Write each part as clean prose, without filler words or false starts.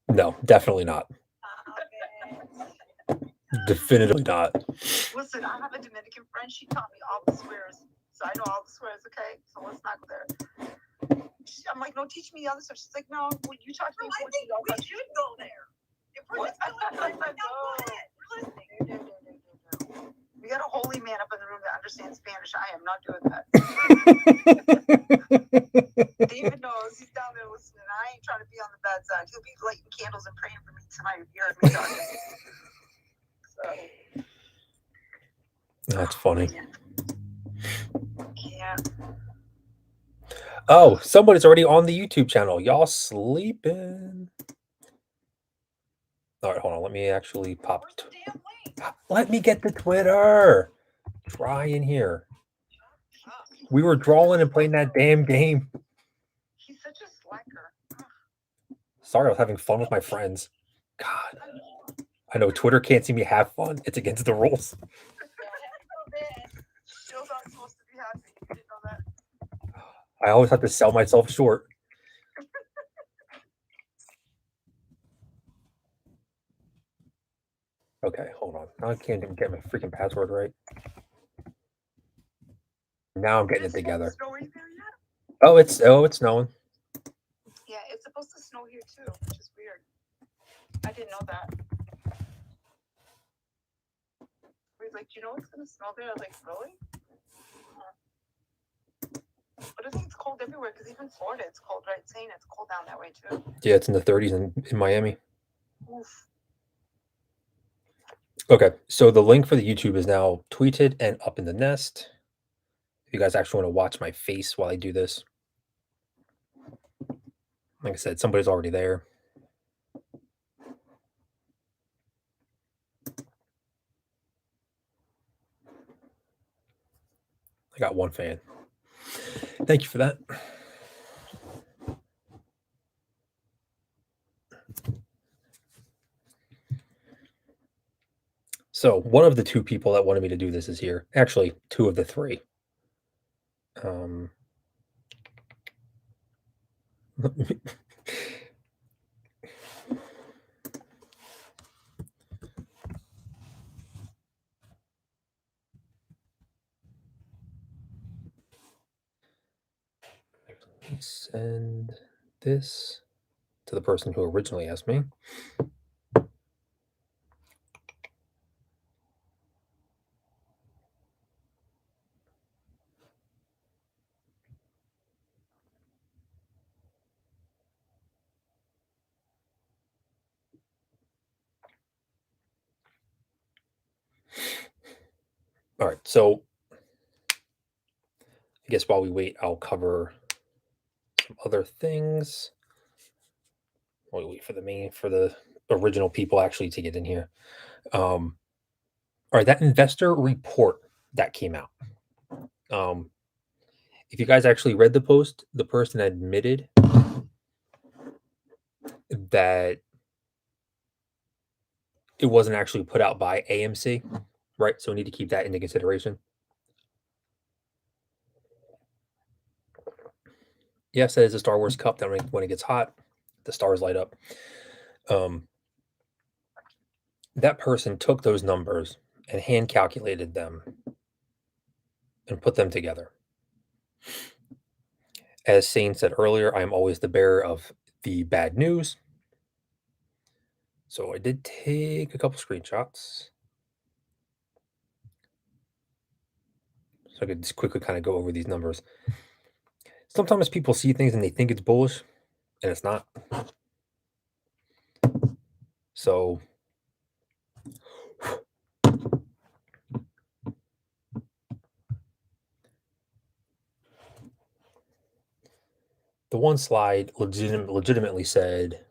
No, definitely not. Definitively not. Listen, I have a Dominican friend. She taught me all the swears. So I know all the swears, okay? So let's not go there. I'm like, no, teach me the other stuff. She's like, no, well, you talk to me. I think we should go there. If we're just going to go ahead. We're listening. No. We got a holy man up in the room that understands Spanish. I am not doing that. David knows. He's down there listening. I ain't trying to be on the bad side. He'll be lighting candles and praying for me tonight if you heard me talking. So. That's funny. Yeah. Oh, somebody's already on the YouTube channel. Y'all sleeping. All right, hold on. Let me actually pop. Let me get the Twitter. Try in here. We were drawing and playing that damn game. He's such a slacker. Sorry, I was having fun with my friends. God. I know Twitter can't see me have fun. It's against the rules. Show's not supposed to be happy. You didn't know that? I always have to sell myself short. Okay, hold on. Now I can't even get my freaking password right. Now I'm getting it together. Oh, it's snowing. Yeah, it's supposed to snow here too, which is weird. I didn't know that. He's like, do you know it's gonna snow there? I was like, really? But I think it's cold everywhere because even Florida, it's cold, right? It's saying it's cold down that way too. Yeah, it's in the 30s in Miami. Oof. Okay, so the link for the YouTube is now tweeted and up in the nest. If you guys actually want to watch my face while I do this. Like I said, somebody's already there. I got one fan. Thank you for that. So one of the two people that wanted me to do this is here. Actually, two of the three. Send this to the person who originally asked me. All right, so I guess while we wait, I'll cover some other things. While we wait for the original people actually to get in here. All right, that investor report that came out. If you guys actually read the post, the person admitted that it wasn't actually put out by AMC, right? So we need to keep that into consideration. Yes, it is a Star Wars cup that when it gets hot, the stars light up. That person took those numbers and hand calculated them and put them together. As Sane said earlier, I am always the bearer of the bad news. So I did take a couple screenshots. So I could just quickly kind of go over these numbers. Sometimes people see things and they think it's bullish, and it's not. So the one slide legitimately said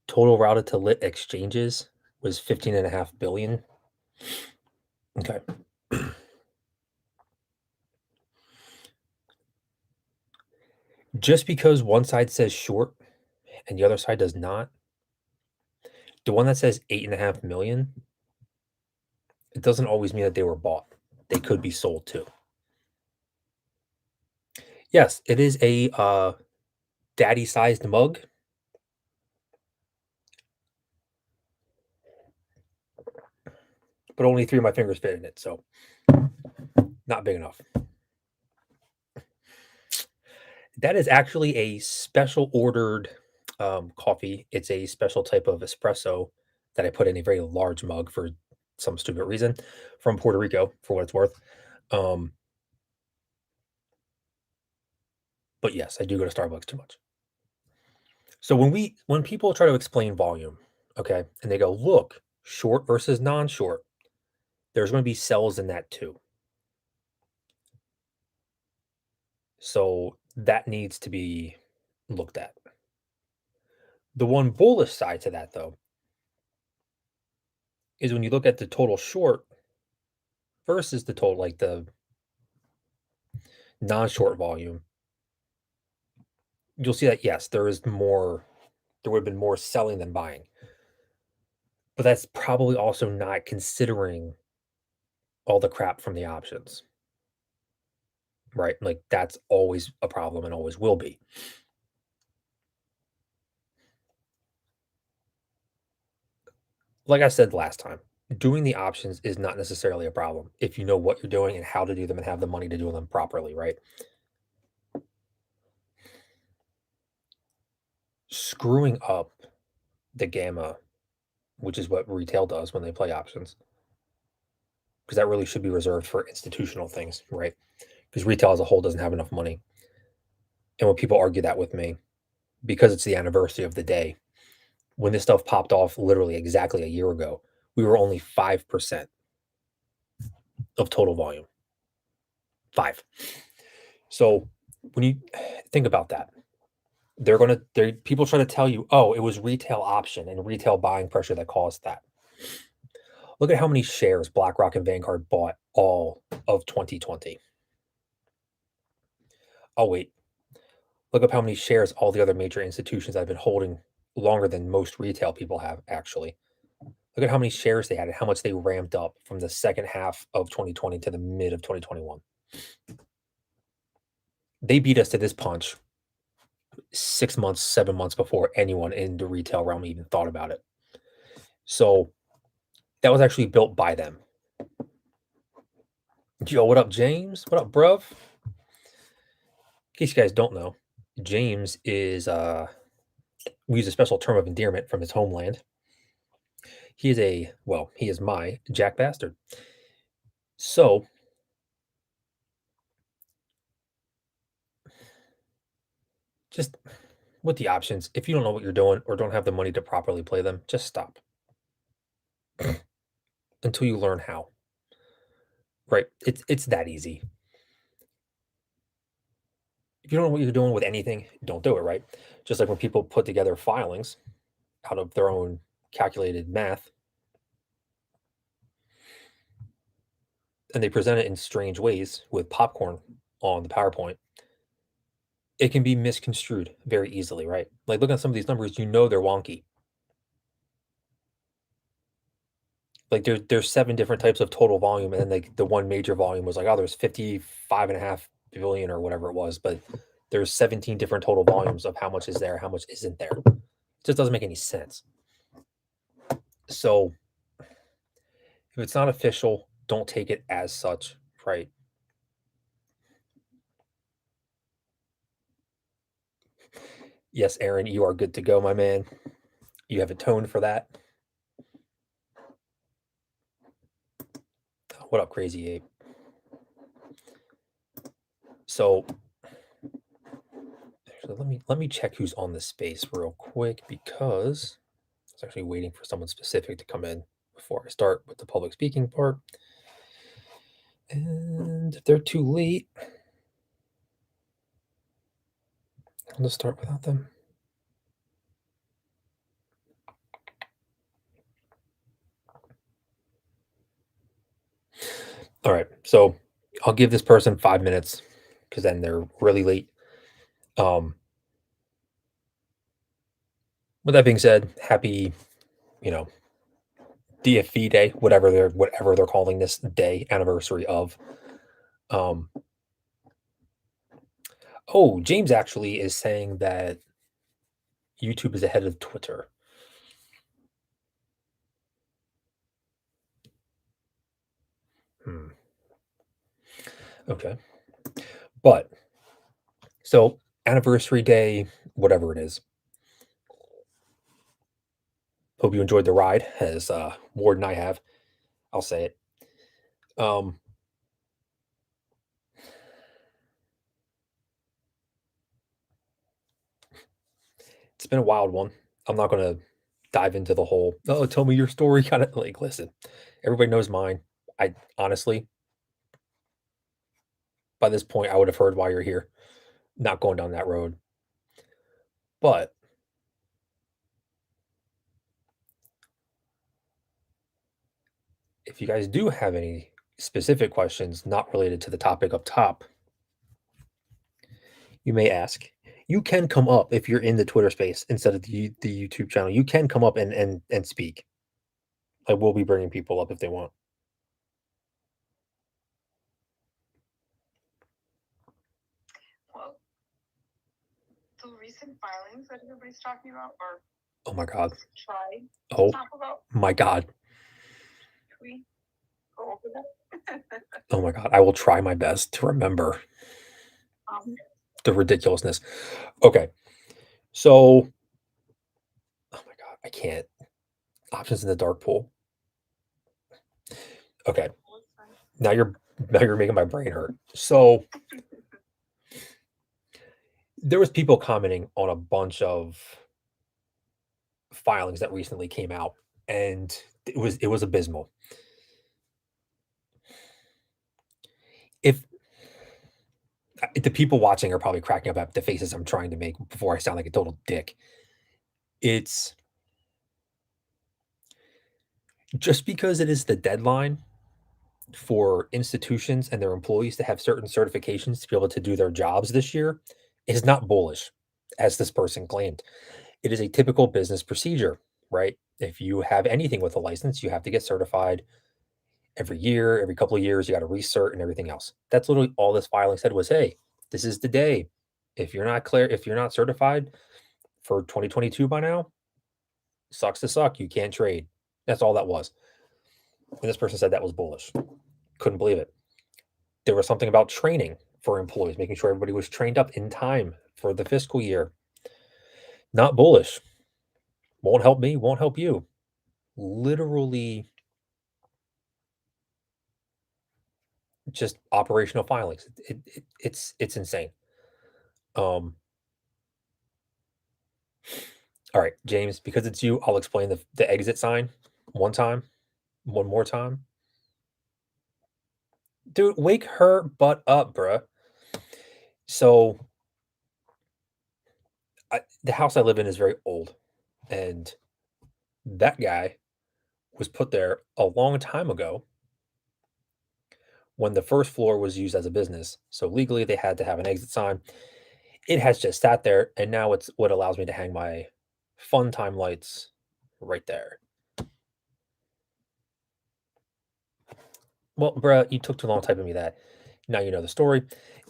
total routed to lit exchanges was 15.5 billion. Okay. Just because one side says short and the other side does not, the one that says 8.5 million, it doesn't always mean that they were bought. They could be sold too. Yes, it is a daddy-sized mug. but only 3 of my fingers fit in it, so not big enough. That is actually a special ordered coffee. It's a special type of espresso that I put in a very large mug for some stupid reason from Puerto Rico, for what it's worth. Um, but yes, I do go to Starbucks too much. So when people try to explain volume, okay, and they go, look, short versus non-short, there's going to be cells in that too. So that needs to be looked at. The one bullish side to that, though, is when you look at the total short versus the total, like the non-short volume, you'll see that yes, there would have been more selling than buying. But that's probably also not considering all the crap from the options, right? Like that's always a problem and always will be. Like I said last time, doing the options is not necessarily a problem if you know what you're doing and how to do them and have the money to do them properly, right? Screwing up the gamma, which is what retail does when they play options, because that really should be reserved for institutional things, right? Because retail as a whole doesn't have enough money. And when people argue that with me, because it's the anniversary of the day, when this stuff popped off literally exactly a year ago, we were only 5% of total volume. 5. So when you think about that, people try to tell you, oh, it was retail option and retail buying pressure that caused that. Look at how many shares BlackRock and Vanguard bought all of 2020. Oh, wait. Look up how many shares all the other major institutions have been holding longer than most retail people have, actually. Look at how many shares they had and how much they ramped up from the second half of 2020 to the mid of 2021. They beat us to this punch 6 months, 7 months before anyone in the retail realm even thought about it. So that was actually built by them. Yo, what up, James? What up, bruv? In case you guys don't know, James is we use a special term of endearment from his homeland. He is my Jack Bastard. So just with the options, if you don't know what you're doing or don't have the money to properly play them, just stop until you learn how. Right? It's that easy. If you don't know what you're doing with anything, don't do it, right? Just like when people put together filings out of their own calculated math and they present it in strange ways with popcorn on the PowerPoint, it can be misconstrued very easily, right? Like look at some of these numbers, you know they're wonky. Like there's 7 different types of total volume, and then like the one major volume was like, oh, there's 55.5 billion or whatever it was, but there's 17 different total volumes of how much is there, how much isn't there. It just doesn't make any sense. So if it's not official, don't take it as such, right? Yes, Aaron, you are good to go, my man. You have a tone for that. What up, Crazy Ape? So actually, let me check who's on the space real quick because I was actually waiting for someone specific to come in before I start with the public speaking part. And if they're too late, I'll just start without them. All right, so I'll give this person 5 minutes because then they're really late. With that being said, happy, you know, DFV day, whatever they're calling this day, anniversary of. Oh, James actually is saying that YouTube is ahead of Twitter. Okay. But so anniversary day, whatever it is. Hope you enjoyed the ride, as Ward and I have. I'll say it. Um, it's been a wild one. I'm not gonna dive into the whole "oh, tell me your story" kind of like. Listen, everybody knows mine. I honestly, by this point, I would have heard why you're here. Not going down that road, but if you guys do have any specific questions not related to the topic up top, you may ask. You can come up if you're in the Twitter space instead of the YouTube channel. You can come up and speak. I will be bringing people up if they want. Well, the recent filings that everybody's talking about, or Oh my god. try to Oh talk about, my god. can we go over that? Oh my god. I will try my best to remember the ridiculousness. Okay. So, oh my god, I can't. Options in the dark pool. Okay. Now you're making my brain hurt. So, there was people commenting on a bunch of filings that recently came out, and it was abysmal. If the people watching are probably cracking up at the faces I'm trying to make before I sound like a total dick. It's just because it is the deadline for institutions and their employees to have certain certifications to be able to do their jobs this year is not bullish, as this person claimed. It is a typical business procedure, right? If you have anything with a license, you have to get certified every year, every couple of years, you got to recert and everything else. That's literally all this filing said was, hey, this is the day. If you're not clear, if you're not certified for 2022 by now, sucks to suck. You can't trade. That's all that was. And this person said that was bullish. Couldn't believe it. There was something about training for employees, making sure everybody was trained up in time for the fiscal year. Not bullish. Won't help me, won't help you. Literally just operational filings. It's insane. All right, James, because it's you, I'll explain the exit sign one more time. Dude, wake her butt up, bruh. So the house I live in is very old, and that guy was put there a long time ago when the first floor was used as a business. So legally, they had to have an exit sign. It has just sat there, and now it's what allows me to hang my fun time lights right there. Well, bruh, you took too long typing me that. Now you know the story.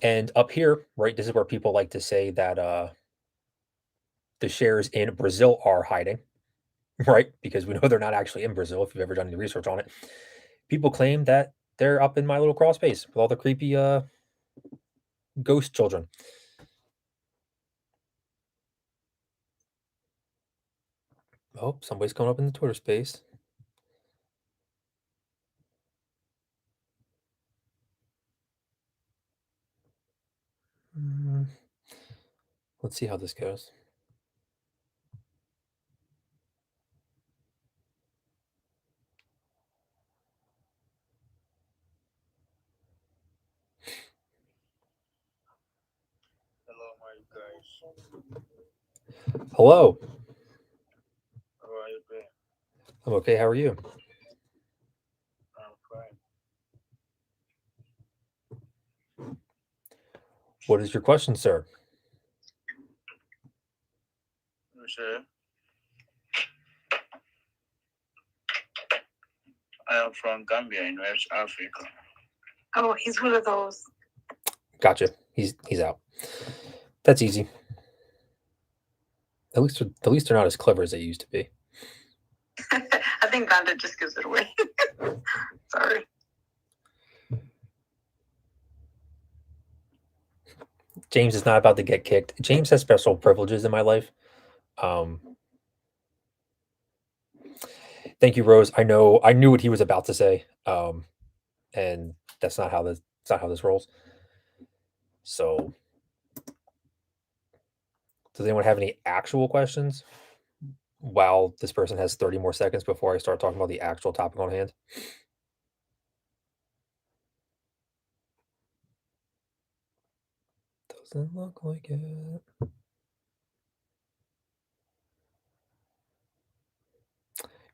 And up here, right, this is where people like to say that the shares in Brazil are hiding, right? Because we know they're not actually in Brazil if you've ever done any research on it. People claim that they're up in my little crawl space with all the creepy ghost children. Oh, somebody's going up in the Twitter space. Let's see how this goes. Hello, my guys. Hello. How are you doing? I'm okay. How are you? I'm fine. What is your question, sir? You say I am from Gambia in West Africa. Oh, he's one of those. Gotcha. He's out. That's easy. At least they're not as clever as they used to be. I think Ganda just gives it away. Sorry. James is not about to get kicked. James has special privileges in my life. Thank you, Rose. I knew what he was about to say. And that's not how this rolls. So, does anyone have any actual questions? While this person has 30 more seconds before I start talking about the actual topic on hand. Doesn't look like it.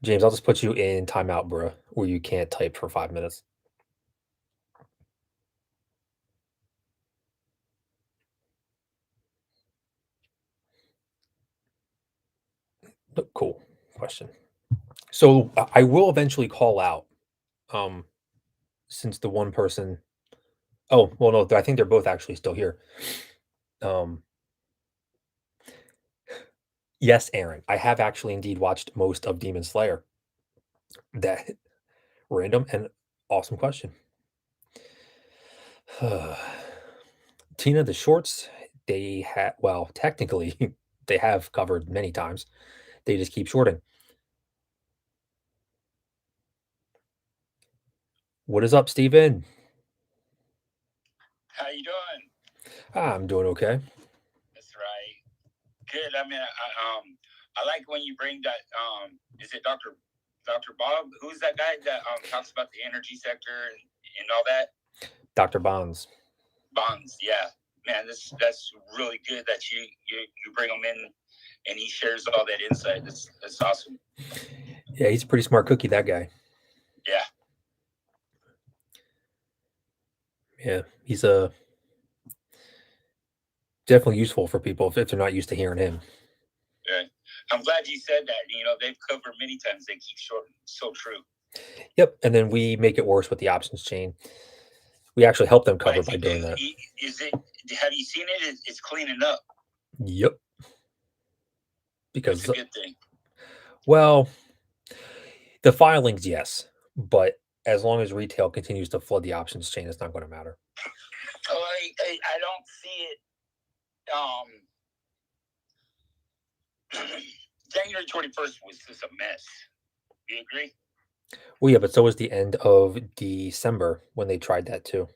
James, I'll just put you in timeout, bro, where you can't type for 5 minutes. Cool question. So I will eventually call out, since the one person. Oh well, no, I think they're both actually still here. Yes, Aaron, I have actually indeed watched most of Demon Slayer. That random and awesome question. Tina, the shorts they had, well, technically they have covered many times. They just keep shorting. What is up, Steven? How you doing? I'm doing okay. That's right. Good. I mean, I like when you bring that. Is it Dr. Bob? Who's that guy that talks about the energy sector and all that? Dr. Bonds. Bonds, yeah. Man, that's really good that you bring him in and he shares all that insight. That's awesome. Yeah, he's a pretty smart cookie, that guy. Yeah. Yeah, he's definitely useful for people if they're not used to hearing him. Yeah. I'm glad you said that. You know, they've covered many times. They keep short. So true. Yep, and then we make it worse with the options chain. We actually help them cover by doing that. Is it? Have you seen it? It's cleaning up. Yep. Because it's a good thing. Well, the filings, yes, but as long as retail continues to flood the options chain, it's not going to matter. Oh, I don't see it. January 21st was just a mess. Do you agree? Well, yeah, but so was the end of December when they tried that too.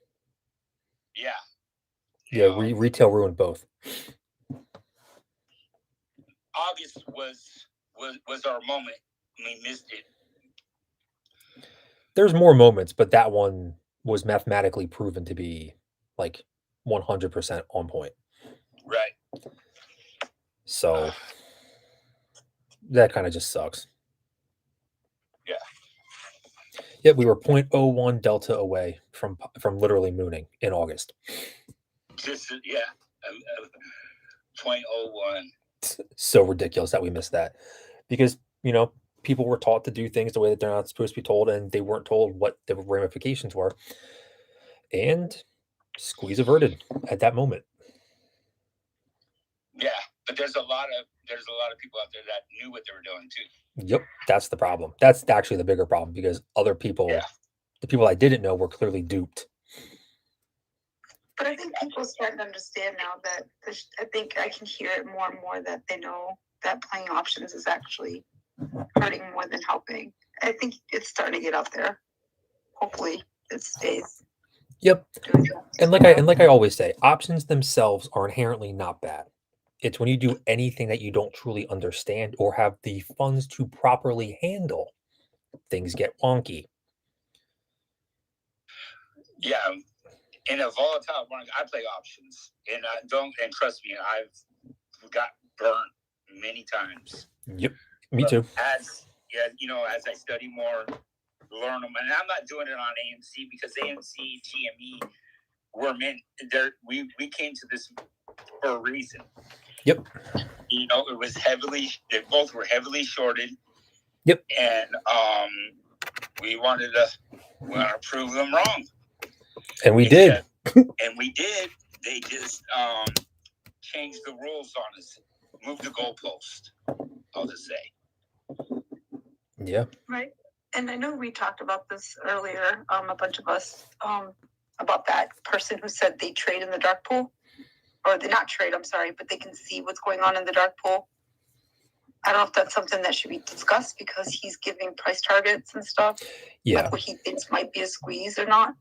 Yeah. Yeah, retail ruined both. August was our moment. We missed it. There's more moments, but that one was mathematically proven to be like 100% on point. Right. So that kind of just sucks. Yeah. Yeah, we were 0.01 delta away from literally mooning in August. Just 0.01. So ridiculous that we missed that, because people were taught to do things the way that they're not supposed to be told, and they weren't told what the ramifications were. And squeeze averted at that moment. Yeah, but there's a lot of people out there that knew what they were doing too. Yep, that's the problem. That's actually the bigger problem, because other people, the people I didn't know, were clearly duped. But I think people are starting to understand now that I think I can hear it more and more that they know that playing options is actually hurting more than helping. I think it's starting to get out there. Hopefully it stays. Yep. And like I always say, options themselves are inherently not bad. It's when you do anything that you don't truly understand or have the funds to properly handle, things get wonky. Yeah. In a volatile market, I play options, and trust me, I've got burnt many times. Yep, me too. As I study more, learn them, and I'm not doing it on AMC because AMC, GME, were meant there. We came to this for a reason. Yep. It was they both were heavily shorted. Yep. And we wanted to prove them wrong. And we did. And we did. They just changed the rules on us, moved the goalpost, I'll just say. Yeah. Right. And I know we talked about this earlier, a bunch of us, about that person who said they trade in the dark pool or they're not trade, I'm sorry, but they can see what's going on in the dark pool. I don't know if that's something that should be discussed because he's giving price targets and stuff. Yeah. Like what he thinks might be a squeeze or not.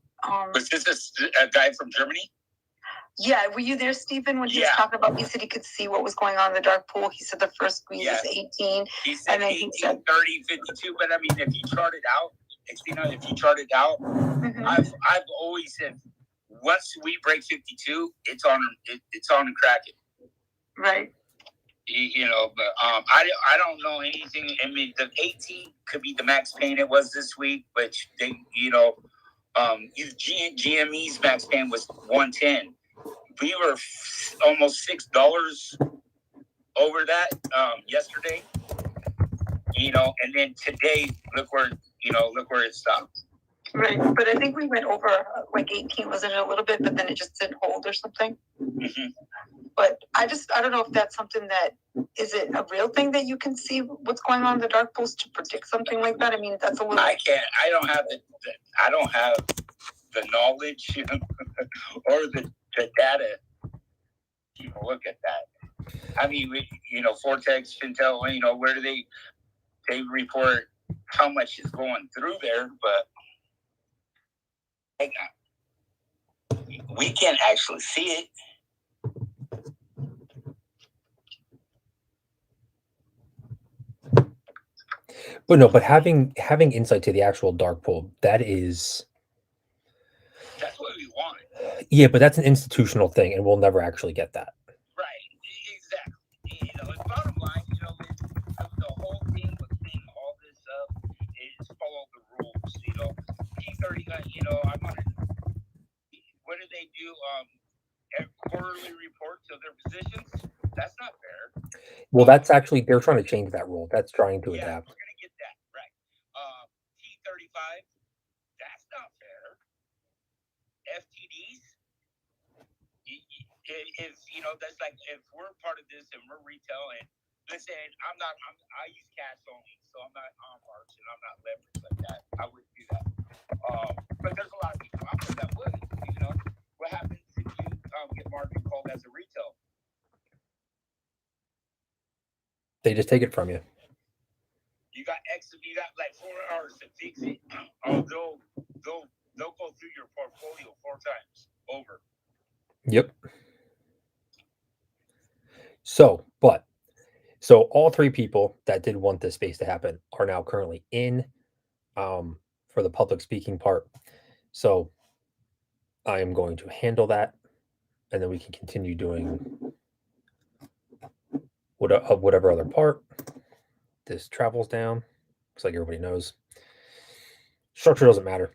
Was this a guy from Germany? Yeah, were you there, Stephen, when he was talking about? He said he could see what was going on in the dark pool. He said the first squeeze is 18. He said 18, 30, 52. But I mean, if you chart it out, I've always said once we break 52, it's on and cracking. Right. But I don't know anything. I mean, the 18 could be the max pain it was this week, which they, GME's max pain was 110. We were almost $6 over that yesterday. And then today, look where it stopped. Right, but I think we went over like 18, wasn't it, a little bit, but then it just didn't hold or something. Mm-hmm. But I don't know if that's something that, is it a real thing that you can see what's going on in the dark pools to predict something like that? I mean, that's a little. I don't have the knowledge or the data to look at that. I mean, Vortex, Fintel, where do they report how much is going through there, but we can't actually see it. But having insight to the actual dark pool, that's what we want. Yeah, but that's an institutional thing, and we'll never actually get that. Right, exactly. The bottom line, the whole thing with seeing all this up is follow the rules. P30, I'm on it. What do they do? Quarterly reports of their positions? That's not fair. Well, that's actually, they're trying to change that rule. That's trying to adapt. We're going to get that, right. T35, that's not fair. FTDs, if that's like, if we're part of this and we're retail, and listen, I use cash only, so I'm not on marks and I'm not leveraged like that. I wouldn't do that. But there's a lot of people out there that would. What happens if you get margin called as a retail? They just take it from you. You got like 4 hours to fix it. They'll go through your portfolio 4 times over. Yep. So all 3 people that did want this space to happen are now currently in for the public speaking part. So I am going to handle that, and then we can continue doing whatever other part. This travels down. Looks like everybody knows. Structure doesn't matter.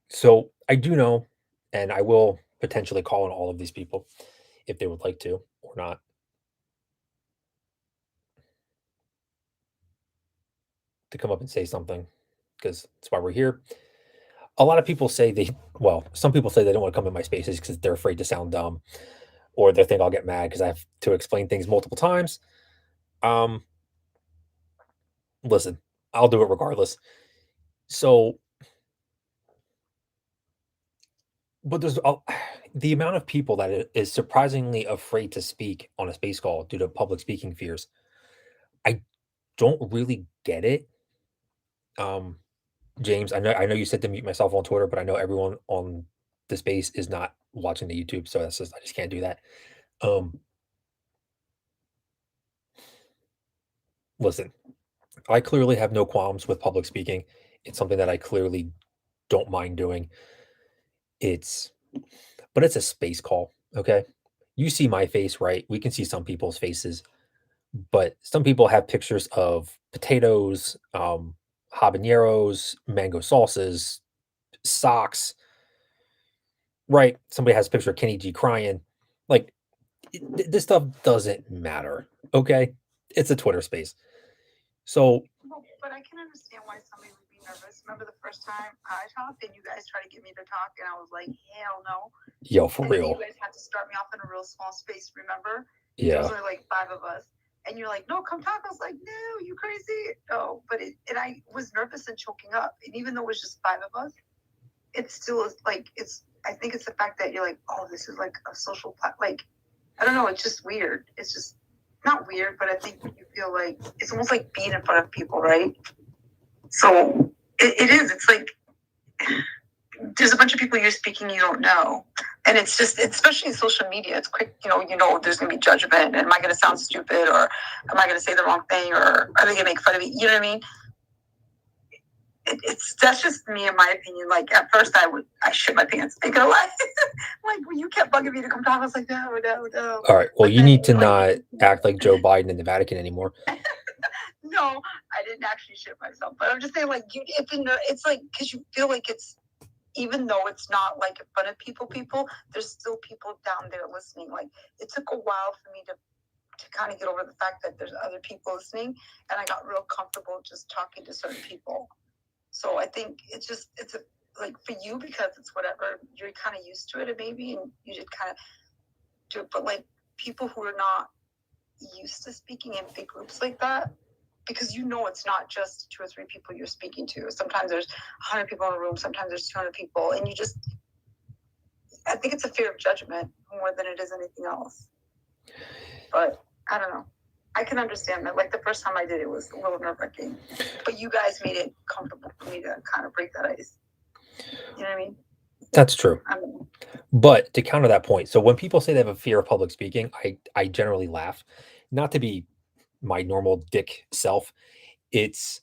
So I do know, and I will potentially call on all of these people if they would like to or not. To come up and say something, because that's why we're here. A lot of people say some people say they don't want to come in my spaces because they're afraid to sound dumb, or they think I'll get mad because I have to explain things multiple times. Listen, I'll do it regardless. So, but there's the amount of people that is surprisingly afraid to speak on a space call due to public speaking fears. I don't really get it. James, I know you said to mute myself on Twitter, but I know everyone on the space is not watching the YouTube, so I just can't do that. Listen, I clearly have no qualms with public speaking. It's something that I clearly don't mind doing. But it's a space call, okay? You see my face, right? We can see some people's faces, but some people have pictures of potatoes, habaneros, mango salsas, socks, right? Somebody has a picture of Kenny G crying. Like, this stuff doesn't matter, okay? It's a Twitter space. So, but I can understand why somebody would be nervous. Remember the first time I talked and you guys tried to get me to talk, and I was like, hell no. Yo, for real. You guys had to start me off in a real small space, remember? Yeah. There was only like 5 of us. And you're like, no, come talk. I was like, no, you crazy? No, but I was nervous and choking up. And even though it was just 5 of us, it's still like I think it's the fact that you're like, oh, this is like a social like, I don't know, it's just weird. It's just not weird, but I think you feel like it's almost like being in front of people, right? So it is. It's like there's a bunch of people you're speaking you don't know, and it's just, especially in social media, it's quick. There's gonna be judgment. And am I gonna sound stupid, or am I gonna say the wrong thing, or are they gonna make fun of me? You know what I mean? That's just me, in my opinion. Like at first, I shit my pants, thinking of like, like when you kept bugging me to come talk, I was like, no. All right. Well, But you then, need to like, not act like Joe Biden in the Vatican anymore. No, I didn't actually shit myself, but I'm just saying, like, it's like, because you feel like it's, even though it's not like in front of people, there's still people down there listening. Like, it took a while for me to kind of get over the fact that there's other people listening, and I got real comfortable just talking to certain people. So I think it's like for you, because it's whatever, you're kind of used to it, maybe, and you just kind of do it. But like people who are not used to speaking in big groups like that, because it's not just 2 or 3 people you're speaking to. Sometimes there's 100 people in a room, sometimes there's 200 people, and I think it's a fear of judgment more than it is anything else. But I don't know. I can understand that. Like the first time I did it was a little nerve-wracking, but you guys made it comfortable for me to kind of break that ice. You know what I mean? That's true. I don't know. But to counter that point, so when people say they have a fear of public speaking, I generally laugh. Not to be my normal dick self. It's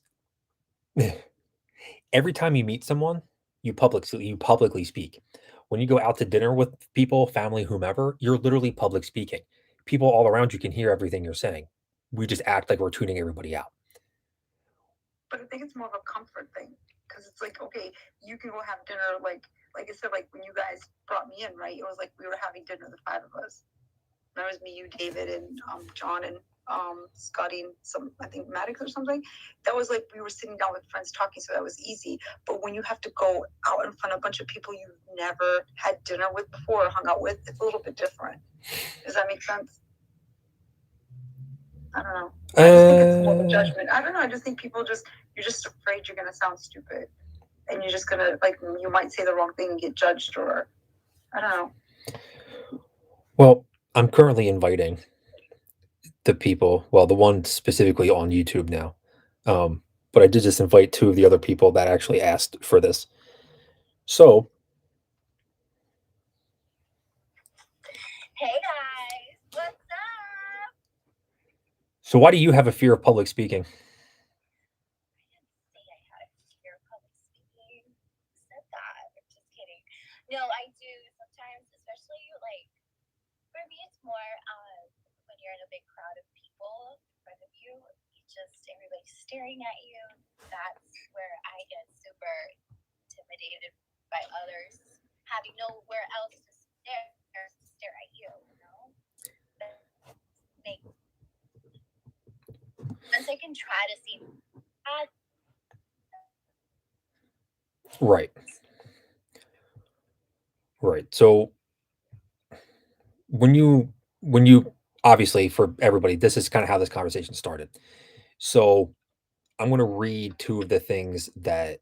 every time you meet someone, you publicly speak. When you go out to dinner with people, family, whomever, you're literally public speaking. People all around you can hear everything you're saying. We just act like we're tuning everybody out. But I think it's more of a comfort thing, because it's like, okay, you can go have dinner, like I said, like when you guys brought me in, right? It was like we were having dinner, the 5 of us. That was me, you, David, and John, and Scotty, and I think Maddox or something. That was like we were sitting down with friends talking, so that was easy. But when you have to go out in front of a bunch of people you've never had dinner with before or hung out with, it's a little bit different. Does that make sense? I don't know. I just think it's more of a judgment. I don't know. I just think you're just afraid you're gonna sound stupid, and you're just gonna, like, you might say the wrong thing and get judged, or I don't know. Well, I'm currently inviting the people, well, the one specifically on YouTube now. But I did just invite 2 of the other people that actually asked for this. So, Hey guys, what's up? so why do you have a fear of public speaking? I didn't say I had a fear of public speaking. Who said that? I'm just kidding. No, I do sometimes, especially like for me, it's more when you're in a big crowd of people in front of you, everybody's staring at you. That's where I get super intimidated by others having nowhere else to stare at you, Once I can try to see that. Right. So when you obviously, for everybody, this is kind of how this conversation started. So I'm going to read 2 of the things that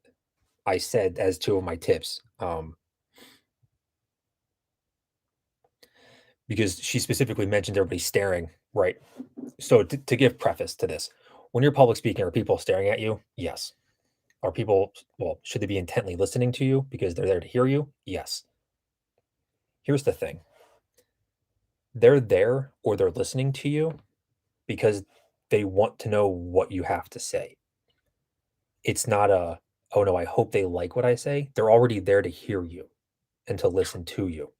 I said as 2 of my tips. Because she specifically mentioned everybody staring, right? So to give preface to this, when you're public speaking, are people staring at you? Yes. Are people, well, should they be intently listening to you because they're there to hear you? Yes. Here's the thing. They're there, or they're listening to you because they want to know what you have to say. It's not oh no, I hope they like what I say. They're already there to hear you and to listen to you.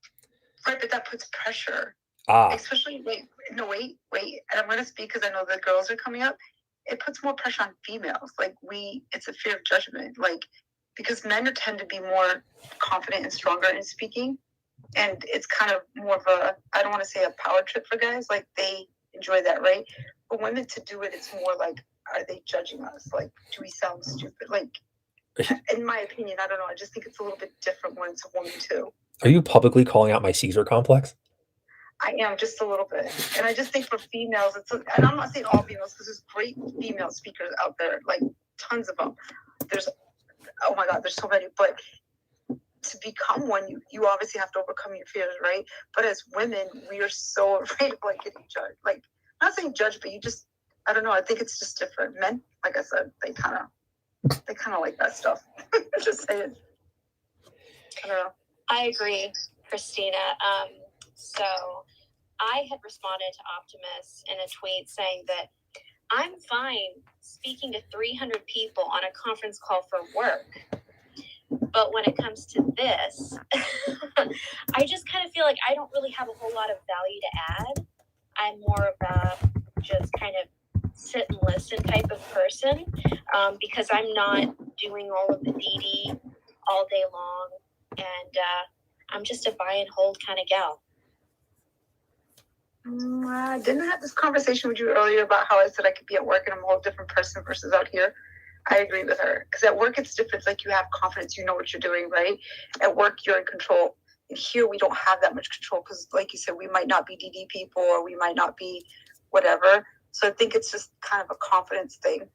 Right, but that puts pressure. Ah, Especially, wait, and I'm going to speak because I know the girls are coming up. It puts more pressure on females. Like, it's a fear of judgment. Like, because men tend to be more confident and stronger in speaking. And it's kind of more of I don't want to say a power trip for guys. Like, they enjoy that, right? For women to do it, it's more like, are they judging us? Like, do we sound stupid? Like, in my opinion, I don't know. I just think it's a little bit different when it's a woman, too. are you publicly calling out my Caesar complex? I am, just a little bit. And I just think for females, and I'm not saying all females, because there's great female speakers out there, like tons of them. Oh my God, there's so many. But to become one, you obviously have to overcome your fears, right? But as women, we are so afraid of like getting judged. Like, not saying judged, but you just, I don't know. I think it's just different. Men, like I said, they kind of like that stuff. Just saying. I don't know. I agree, Christina. So I had responded to Optimus in a tweet saying that I'm fine speaking to 300 people on a conference call for work. But when it comes to this, I just kind of feel like I don't really have a whole lot of value to add. I'm more of a just kind of sit and listen type of person, because I'm not doing all of the DD all day long, and I'm just a buy and hold kind of gal. Didn't I have this conversation with you earlier about how I said I could be at work and I'm a whole different person versus out here? I agree with her, because at work it's different. It's like you have confidence, you know what you're doing, right? At work you're in control. And here we don't have that much control because, like you said, we might not be DD people or we might not be whatever. So I think it's just kind of a confidence thing,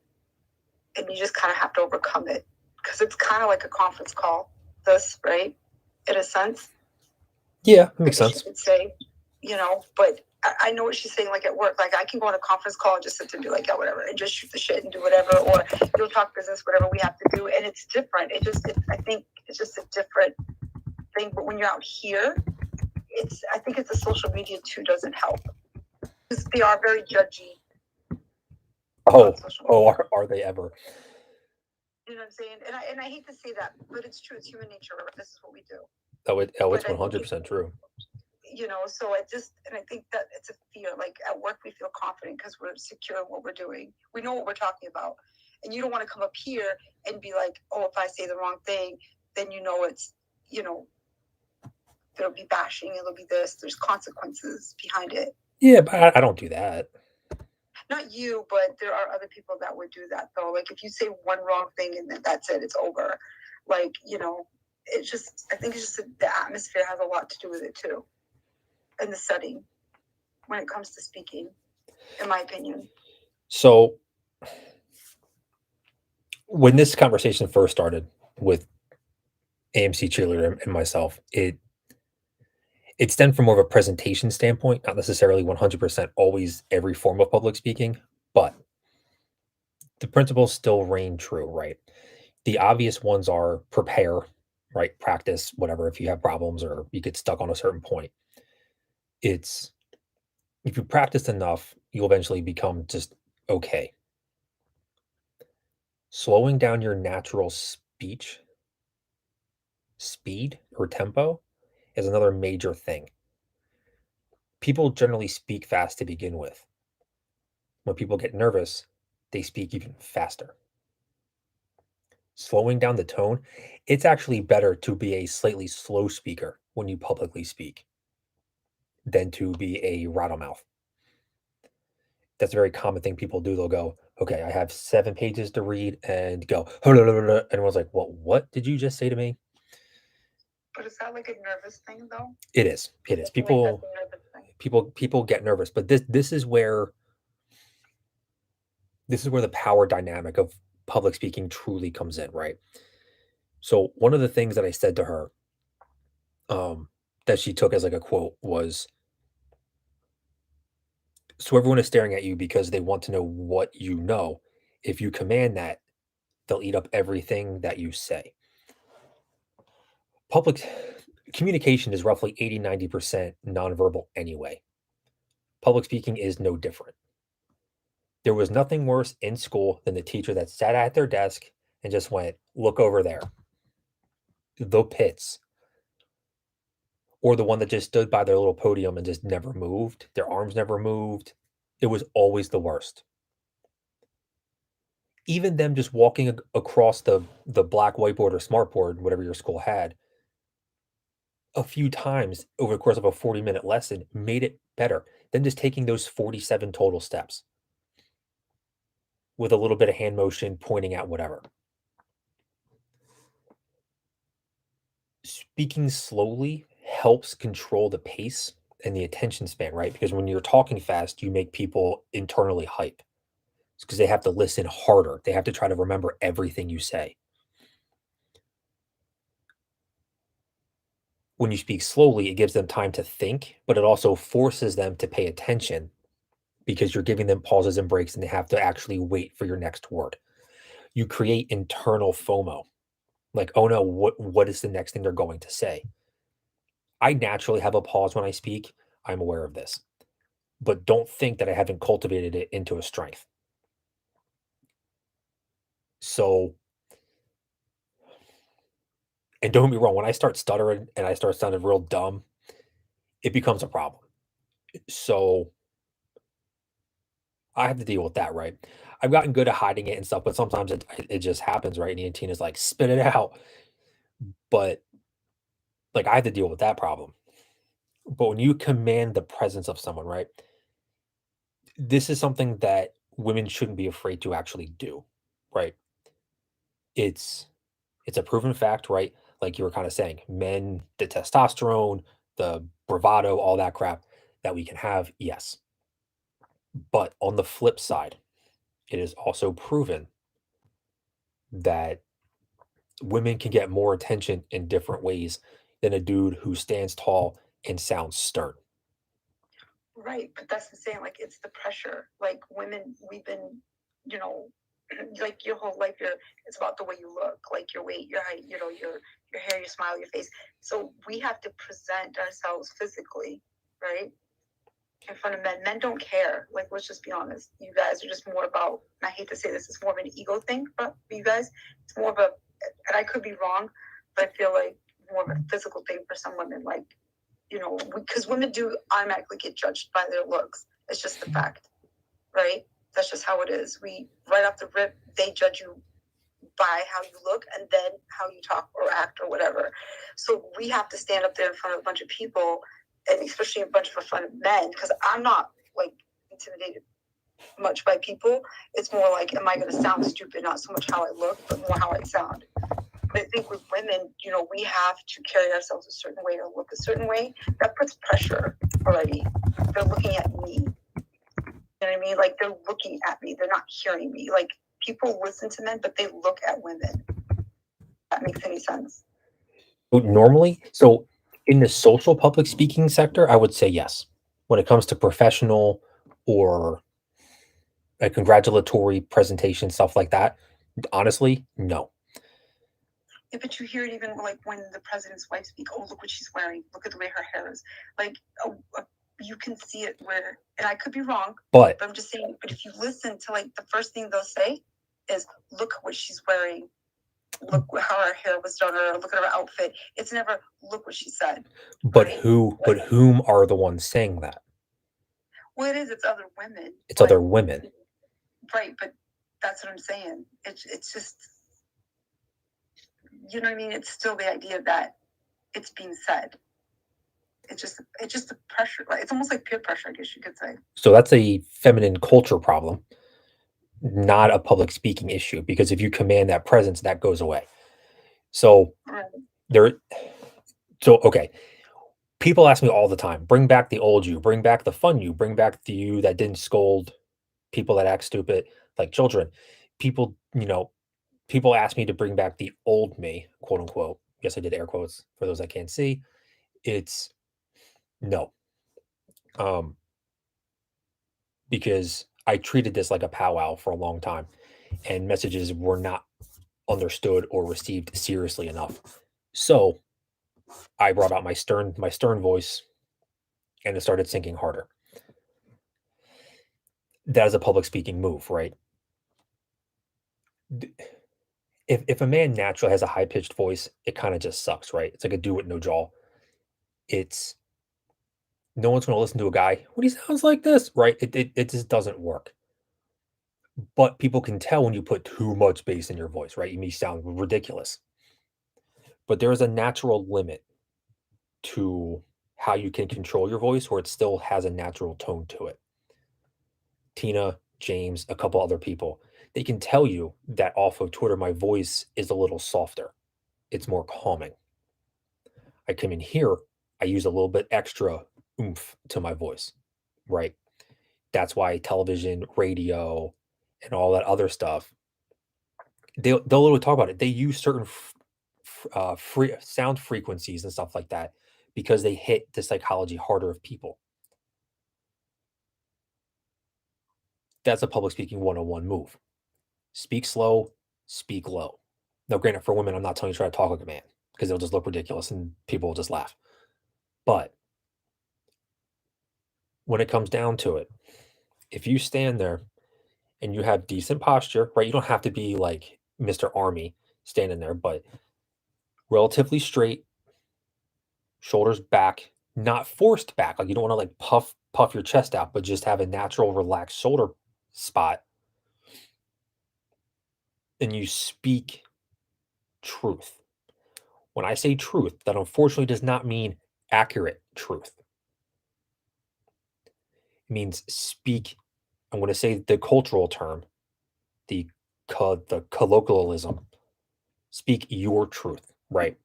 and you just kind of have to overcome it because it's kind of like a conference call. This, right? In a sense. Yeah, makes sense. You could say, but I know what she's saying, like at work, like I can go on a conference call and just sit and be like, yeah, whatever, and just shoot the shit and do whatever, or you'll talk business, whatever we have to do. And it's different. I think it's just a different thing. But when you're out here, I think it's the social media too doesn't help. Because they are very judgy. Are they ever? You know what I'm saying? And I hate to say that, but it's true. It's human nature. This is what we do. It's 100% true. So I think that it's a fear. Like at work, we feel confident because we're secure in what we're doing. We know what we're talking about. And you don't want to come up here and be like, oh, if I say the wrong thing, then it's, there'll be bashing, it'll be this, there's consequences behind it. Yeah, but I don't do that. Not you, but there are other people that would do that though. Like if you say one wrong thing and then that's it, it's over. Like, it's just, I think it's just the atmosphere has a lot to do with it too. And the setting when it comes to speaking, in my opinion. So when this conversation first started with AMC Cheerleader and myself, it stemmed from more of a presentation standpoint, not necessarily 100% always every form of public speaking, but the principles still reign true, right? The obvious ones are prepare, right? Practice, whatever, if you have problems or you get stuck on a certain point. It's if you practice enough, you'll eventually become just okay. Slowing down your natural speed or tempo is another major thing. People generally speak fast to begin with. When people get nervous, they speak even faster. Slowing down the tone, it's actually better to be a slightly slow speaker when you publicly speak than to be a rattlemouth. That's a very common thing people do. They'll go, okay, I have 7 pages to read and go, and everyone's like, well, what did you just say to me? But is that like a nervous thing though? It is. People get nervous, but this is where the power dynamic of public speaking truly comes in, right? So one of the things that I said to her, that she took as like a quote was, so everyone is staring at you because they want to know what you know. If you command that, they'll eat up everything that you say. Public communication is roughly 80-90% nonverbal anyway. Public speaking is no different. There was nothing worse in school than the teacher that sat at their desk and just went, look over there. The pits. Or the one that just stood by their little podium and just never moved. Their arms never moved. It was always the worst. Even them just walking across the black whiteboard or smartboard, whatever your school had, a few times over the course of a 40-minute lesson made it better than just taking those 47 total steps with a little bit of hand motion pointing at whatever. Speaking slowly helps control the pace and the attention span, right? Because when you're talking fast, you make people internally hype. It's because they have to listen harder. They have to try to remember everything you say. when you speak slowly, it gives them time to think, but it also forces them to pay attention because you're giving them pauses and breaks and they have to actually wait for your next word. You create internal FOMO. Like, oh no, what is the next thing they're going to say? I naturally have a pause when I speak. I'm aware of this. But don't think that I haven't cultivated it into a strength. So, and don't get me wrong, when I start stuttering and I start sounding real dumb, it becomes a problem. So I have to deal with that, right? I've gotten good at hiding it and stuff, but sometimes it just happens, right? And Tina's like, spit it out. But like I have to deal with that problem. But when you command the presence of someone, right? This is something that women shouldn't be afraid to actually do, right? It's it's a proven fact, right? Like you were kind of saying, men, the testosterone, the bravado, all that crap that we can have, yes. But on the flip side, it is also proven that women can get more attention in different ways than a dude who stands tall and sounds stern. Right, but that's the saying. Like, it's the pressure. Like, women, we've been, you know, like your whole life, it's about the way you look, like your weight, your height, your hair, your smile, your face. So we have to present ourselves physically, right, in front of men. Men don't care. Like, let's just be honest. You guys are just more about. And I hate to say this, it's more of an ego thing, but for you guys, it's more of a. And I could be wrong, but I feel like more of a physical thing for some women. Like, because women do automatically get judged by their looks. It's just the fact, right? That's just how it is. We, right off the rip, they judge you by how you look and then how you talk or act or whatever. So we have to stand up there in front of a bunch of people, and especially a bunch of front of men, because I'm not like intimidated much by people. It's more like, am I going to sound stupid? Not so much how I look, but more how I sound. But I think with women, we have to carry ourselves a certain way or look a certain way. That puts pressure already. They're looking at me. You know what I mean? Like, they're looking at me. They're not hearing me. Like, people listen to men, but they look at women. If that makes any sense. Normally, so in the social public speaking sector, I would say yes. When it comes to professional or a congratulatory presentation, stuff like that, honestly, no. Yeah, but you hear it even like when the president's wife speaks. Oh, look what she's wearing. Look at the way her hair is. Like, you can see it where, and I could be wrong, But I'm just saying. But if you listen to, like, the first thing they'll say is, "Look what she's wearing. Look how her hair was done, or look at her outfit." It's never, "Look what she said." but Right? but whom are the ones saying that? Well, it is. It's other women. It's other women. Right, but that's what I'm saying. It's just, you know what I mean? It's still the idea that it's being said. It's just the pressure. Like, it's almost like peer pressure, I guess you could say. So that's a feminine culture problem, not a public speaking issue, because if you command that presence, that goes away. So Right. Okay. People ask me all the time, bring back the old you, bring back the fun you, bring back the you that didn't scold people that act stupid like children. People, people ask me to bring back the old me, quote unquote. Yes, I did air quotes for those that can't see. It's no. Because I treated this like a powwow for a long time and messages were not understood or received seriously enough. So I brought out my stern voice and it started sinking harder. That is a public speaking move, right? If a man naturally has a high pitched voice, it kind of just sucks, right? It's like a dude with no jaw. It's no one's going to listen to a guy when he sounds like this, right? It just doesn't work. But people can tell when you put too much bass in your voice, right? You may sound ridiculous. But there is a natural limit to how you can control your voice where it still has a natural tone to it. Tina, James, a couple other people, they can tell you that off of Twitter, my voice is a little softer. It's more calming. I come in here, I use a little bit extra oomph to my voice, right? That's why television, radio, and all that other stuff, they'll literally talk about it. They use certain free sound frequencies and stuff like that because they hit the psychology harder of people. That's a public speaking 101 move. Speak slow, speak low. Now, granted, for women, I'm not telling you to try to talk like a man because it'll just look ridiculous and people will just laugh. But when it comes down to it, if you stand there and you have decent posture, right? You don't have to be like Mr. Army standing there, but relatively straight, shoulders back, not forced back. Like you don't want to like puff your chest out, but just have a natural relaxed shoulder spot. And you speak truth. When I say truth, that unfortunately does not mean accurate truth. It means speak. I'm going to say the cultural term, the colloquialism. Speak your truth, right?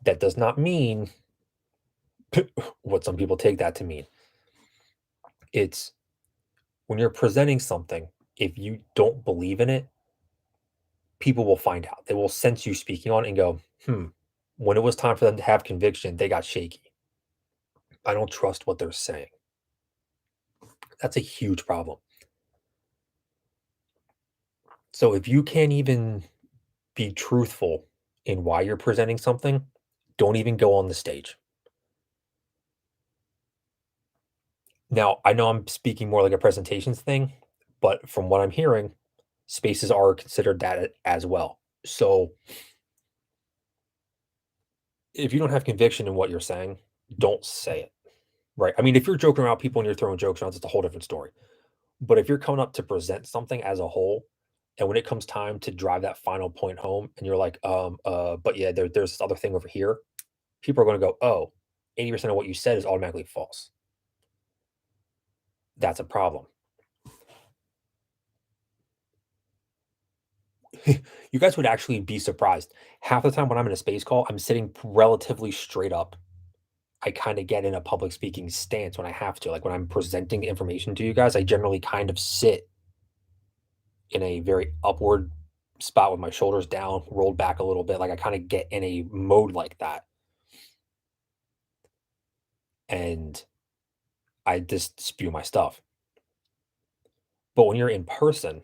That does not mean what some people take that to mean. It's when you're presenting something, if you don't believe in it, people will find out. They will sense you speaking on it and go, when it was time for them to have conviction, they got shaky. I don't trust what they're saying. That's a huge problem. So if you can't even be truthful in why you're presenting something, don't even go on the stage. Now, I know I'm speaking more like a presentations thing, but from what I'm hearing, spaces are considered that as well. So if you don't have conviction in what you're saying, don't say it. Right. I mean, if you're joking around people and you're throwing jokes around, it's a whole different story. But if you're coming up to present something as a whole, and when it comes time to drive that final point home, and you're like, but yeah, there's this other thing over here, people are going to go, oh, 80% of what you said is automatically false. That's a problem. You guys would actually be surprised. Half the time when I'm in a space call, I'm sitting relatively straight up. I kind of get in a public speaking stance when I have to. Like when I'm presenting information to you guys, I generally kind of sit in a very upward spot with my shoulders down, rolled back a little bit. Like I kind of get in a mode like that. And I just spew my stuff. But when you're in person,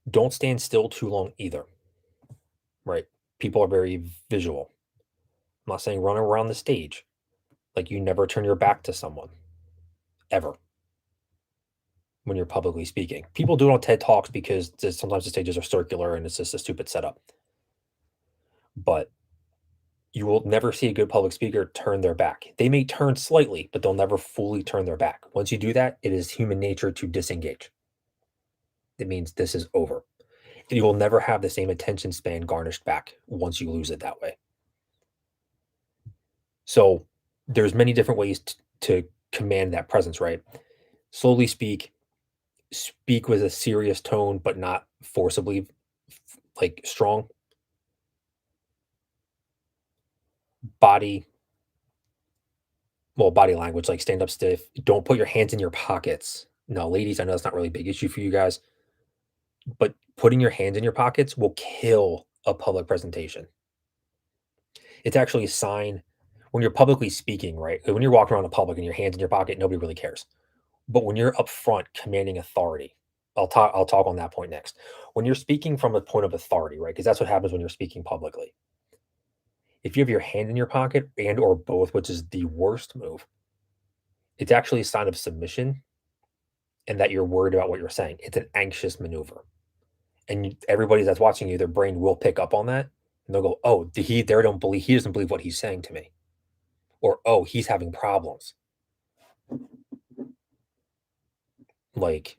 don't stand still too long either. Right? People are very visual. I'm not saying run around the stage. Like you never turn your back to someone. Ever. When you're publicly speaking. People do it on TED Talks because sometimes the stages are circular and it's just a stupid setup. But you will never see a good public speaker turn their back. They may turn slightly, but they'll never fully turn their back. Once you do that, it is human nature to disengage. It means this is over. And you will never have the same attention span garnished back once you lose it that way. So there's many different ways to command that presence, right? Slowly speak with a serious tone, but not forcibly like strong. Body language, like stand up stiff. Don't put your hands in your pockets. No, ladies, I know that's not really a big issue for you guys, but putting your hands in your pockets will kill a public presentation. It's actually a sign when you're publicly speaking, right? When you're walking around the public and your hands in your pocket, nobody really cares. But when you're up front commanding authority, I'll talk on that point next. When you're speaking from a point of authority, right? Because that's what happens when you're speaking publicly. If you have your hand in your pocket and or both, which is the worst move, it's actually a sign of submission and that you're worried about what you're saying. It's an anxious maneuver. And everybody that's watching you, their brain will pick up on that. And they'll go, oh, he doesn't believe what he's saying to me. Or, oh, he's having problems. Like,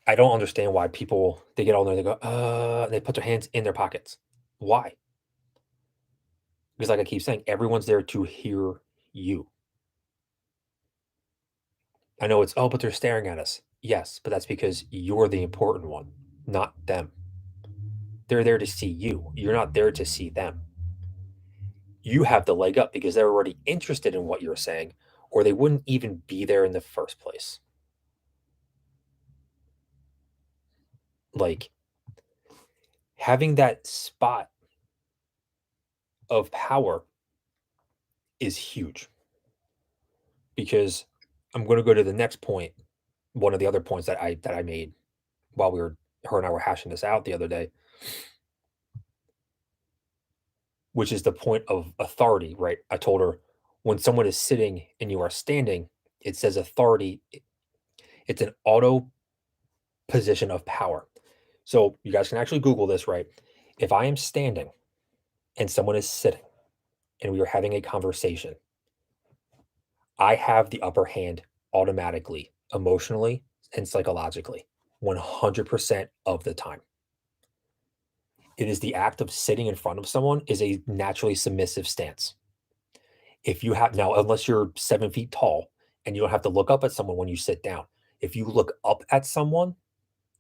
I don't understand why people, they get all there, they go, and they put their hands in their pockets. Why? Because like I keep saying, everyone's there to hear you. I know it's, oh, but they're staring at us. Yes, but that's because you're the important one, not them. They're there to see you. You're not there to see them. You have the leg up because they're already interested in what you're saying, or they wouldn't even be there in the first place. Like, having that spot of power is huge, because I'm going to go to the next point. One of the other points that I made while her and I were hashing this out the other day, which is the point of authority, right? I told her, when someone is sitting and you are standing, it says authority. It's an auto position of power. So you guys can actually Google this, right? If I am standing and someone is sitting and we are having a conversation, I have the upper hand automatically, emotionally and psychologically, 100% of the time. It is the act of sitting in front of someone is a naturally submissive stance. If you have now, unless you're 7 feet tall and you don't have to look up at someone when you sit down, if you look up at someone,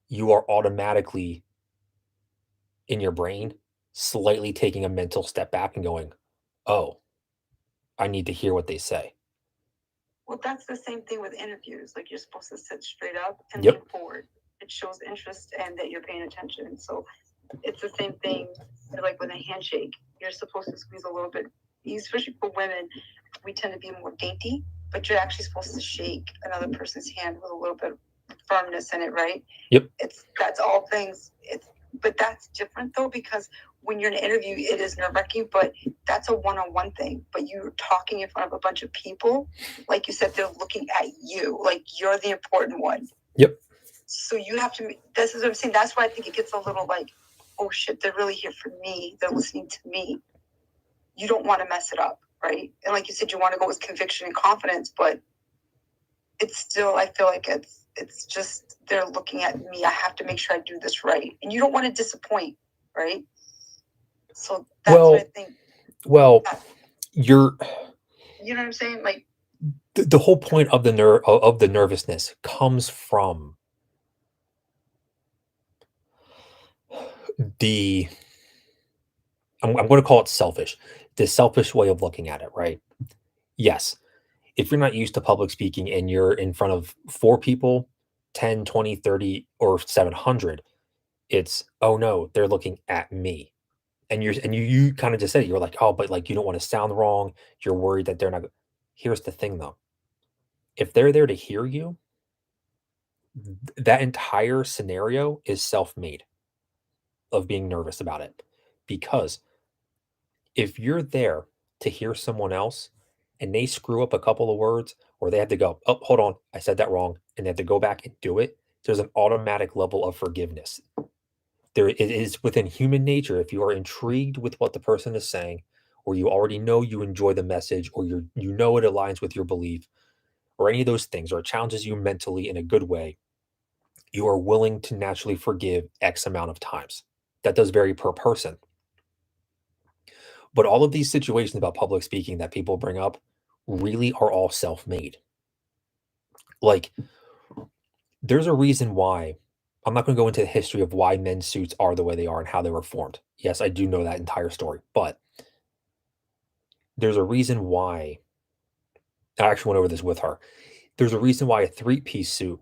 you are automatically in your brain slightly taking a mental step back and going, oh, I need to hear what they say. Well, that's the same thing with interviews. Like, you're supposed to sit straight up and Yep. lean forward. It shows interest and that you're paying attention. So it's the same thing like with a handshake. You're supposed to squeeze a little bit, especially for women. We tend to be more dainty, but you're actually supposed to shake another person's hand with a little bit of firmness in it, right? Yep. That's all things. But that's different though, because when you're in an interview, it is nerve-wracking, but that's a one-on-one thing. But you're talking in front of a bunch of people, like you said, they're looking at you, like you're the important one. Yep. So you have to, this is what I'm saying. That's why I think it gets a little like, oh shit, they're really here for me. They're listening to me. You don't want to mess it up, right? And like you said, you want to go with conviction and confidence, but it's still, I feel like it's just, they're looking at me. I have to make sure I do this right. And you don't want to disappoint, right? So that's what I think. Well, you know what I'm saying? Like, the whole point of the nervousness comes from I'm going to call it selfish, the selfish way of looking at it, right? Yes. If you're not used to public speaking and you're in front of 4 people, 10, 20, 30, or 700, it's, oh no, they're looking at me. And you kind of just said it. You're like, oh, but like, you don't want to sound wrong. You're worried that they're not. Here's the thing though. If they're there to hear you, that entire scenario is self-made of being nervous about it. Because if you're there to hear someone else and they screw up a couple of words, or they have to go, oh, hold on, I said that wrong, and they have to go back and do it, there's an automatic level of forgiveness. It is within human nature. If you are intrigued with what the person is saying, or you already know you enjoy the message, or you know it aligns with your belief, or any of those things, or it challenges you mentally in a good way, you are willing to naturally forgive X amount of times. That does vary per person. But all of these situations about public speaking that people bring up really are all self-made. Like, there's a reason why. I'm not going to go into the history of why men's suits are the way they are and how they were formed. Yes, I do know that entire story, but there's a reason why. I actually went over this with her. There's a reason why a 3-piece suit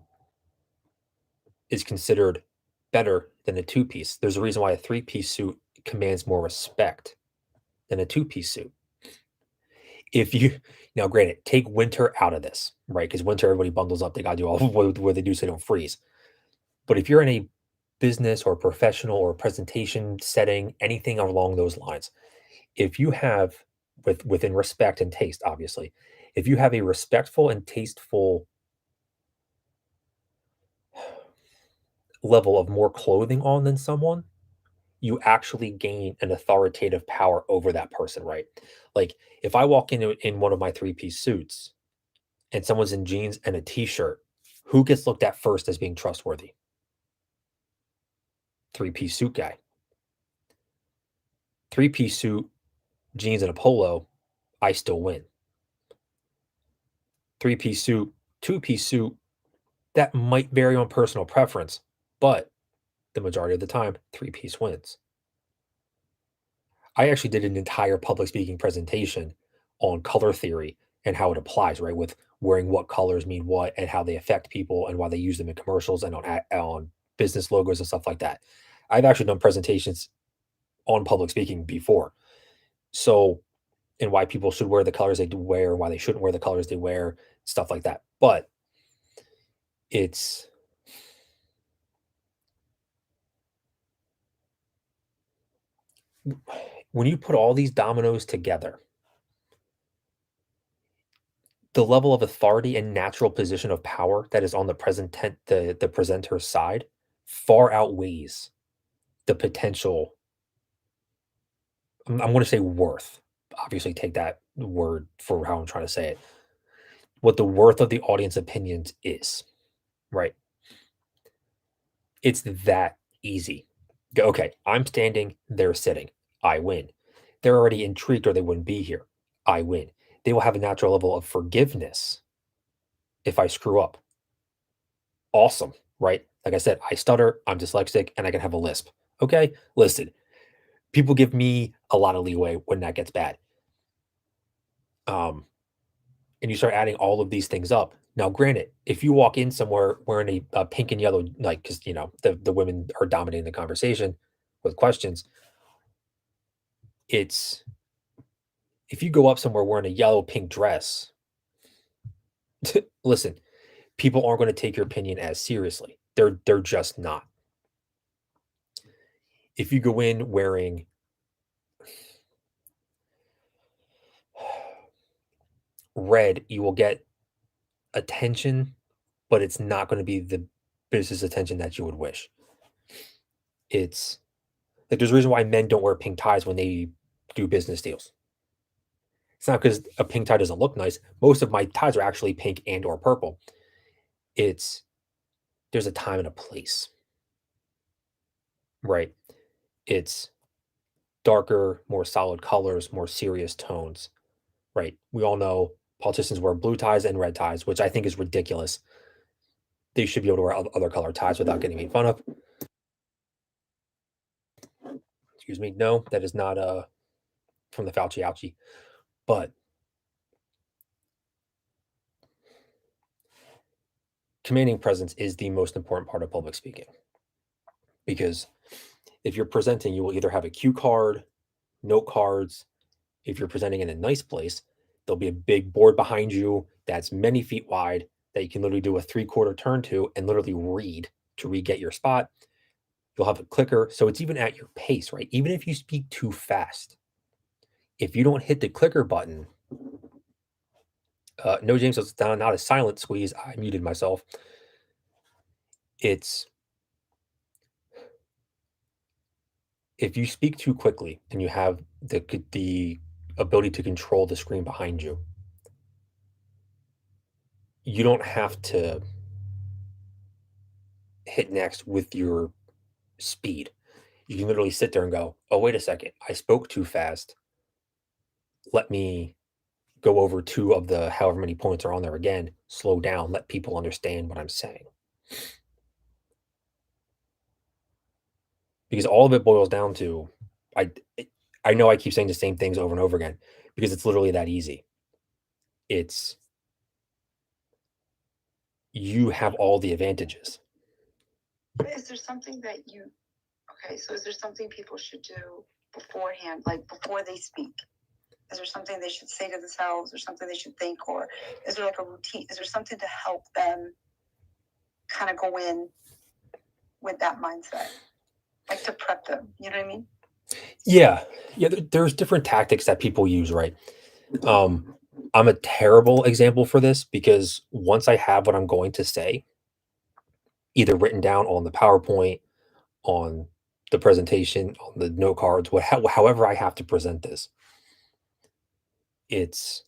is considered better than a 2-piece. There's a reason why a 3-piece suit commands more respect than a 2-piece suit. If you now, granted, take winter out of this, right? Because winter, everybody bundles up. They got to do all what they do so they don't freeze. But if you're in a business or professional or presentation setting, anything along those lines, if you have, within respect and taste, obviously, if you have a respectful and tasteful level of more clothing on than someone, you actually gain an authoritative power over that person, right? Like, if I walk in one of my 3-piece suits and someone's in jeans and a t-shirt, who gets looked at first as being trustworthy? 3-piece suit guy. 3-piece suit, jeans and a polo, I still win. 3-piece suit, 2-piece suit, that might vary on personal preference, but the majority of the time, 3-piece wins. I actually did an entire public speaking presentation on color theory and how it applies, right? With wearing what colors mean what and how they affect people and why they use them in commercials and on business logos and stuff like that. I've actually done presentations on public speaking before. So, and why people should wear the colors they do wear, why they shouldn't wear the colors they wear, stuff like that. But it's when you put all these dominoes together, the level of authority and natural position of power that is on the the presenter's side far outweighs the potential. I'm going to say worth. Obviously, take that word for how I'm trying to say it. What the worth of the audience opinions is, right? It's that easy. Okay, I'm standing, they're sitting. I win. They're already intrigued or they wouldn't be here. I win. They will have a natural level of forgiveness if I screw up. Awesome, right? Like I said, I stutter, I'm dyslexic, and I can have a lisp. Okay, listen, people give me a lot of leeway when that gets bad. And you start adding all of these things up. Now, granted, if you walk in somewhere wearing a pink and yellow, like, because the women are dominating the conversation with questions, it's if you go up somewhere wearing a yellow pink dress, listen, people aren't going to take your opinion as seriously. They're just not. If you go in wearing red, you will get attention, but it's not going to be the business attention that you would wish. It's like there's a reason why men don't wear pink ties when they do business deals. It's not because a pink tie doesn't look nice. Most of my ties are actually pink and or purple. It's there's a time and a place, right? It's darker, more solid colors, more serious tones, right? We all know politicians wear blue ties and red ties, which I think is ridiculous. They should be able to wear other color ties without getting made fun of. Excuse me. No, that is not from the Fauci ouchie. But commanding presence is the most important part of public speaking. Because if you're presenting, you will either have a cue card, note cards. If you're presenting in a nice place, there'll be a big board behind you that's many feet wide that you can literally do a 3/4 turn to and literally read to re-get your spot. You'll have a clicker. So it's even at your pace, right? Even if you speak too fast, if you don't hit the clicker button, no, James, it's not a silent squeeze. I muted myself. It's if you speak too quickly and you have the ability to control the screen behind you, you don't have to hit next with your speed. You can literally sit there and go, "Oh, wait a second. I spoke too fast. Let me go over two of the however many points are on there again. Slow down. Let people understand what I'm saying." Because all of it boils down to I I know I keep saying the same things over and over again because it's literally that easy. It's you have all the advantages. But is there something that you, okay, so is there something people should do beforehand, like before they speak? Is there something they should say to themselves or something they should think? Or is there like a routine? Is there something to help them kind of go in with that mindset? Like to prep them, you know what I mean? Yeah. Yeah, there's different tactics that people use, right? I'm a terrible example for this because once I have what I'm going to say, either written down on the PowerPoint, on the presentation, on the note cards, however I have to present this, it's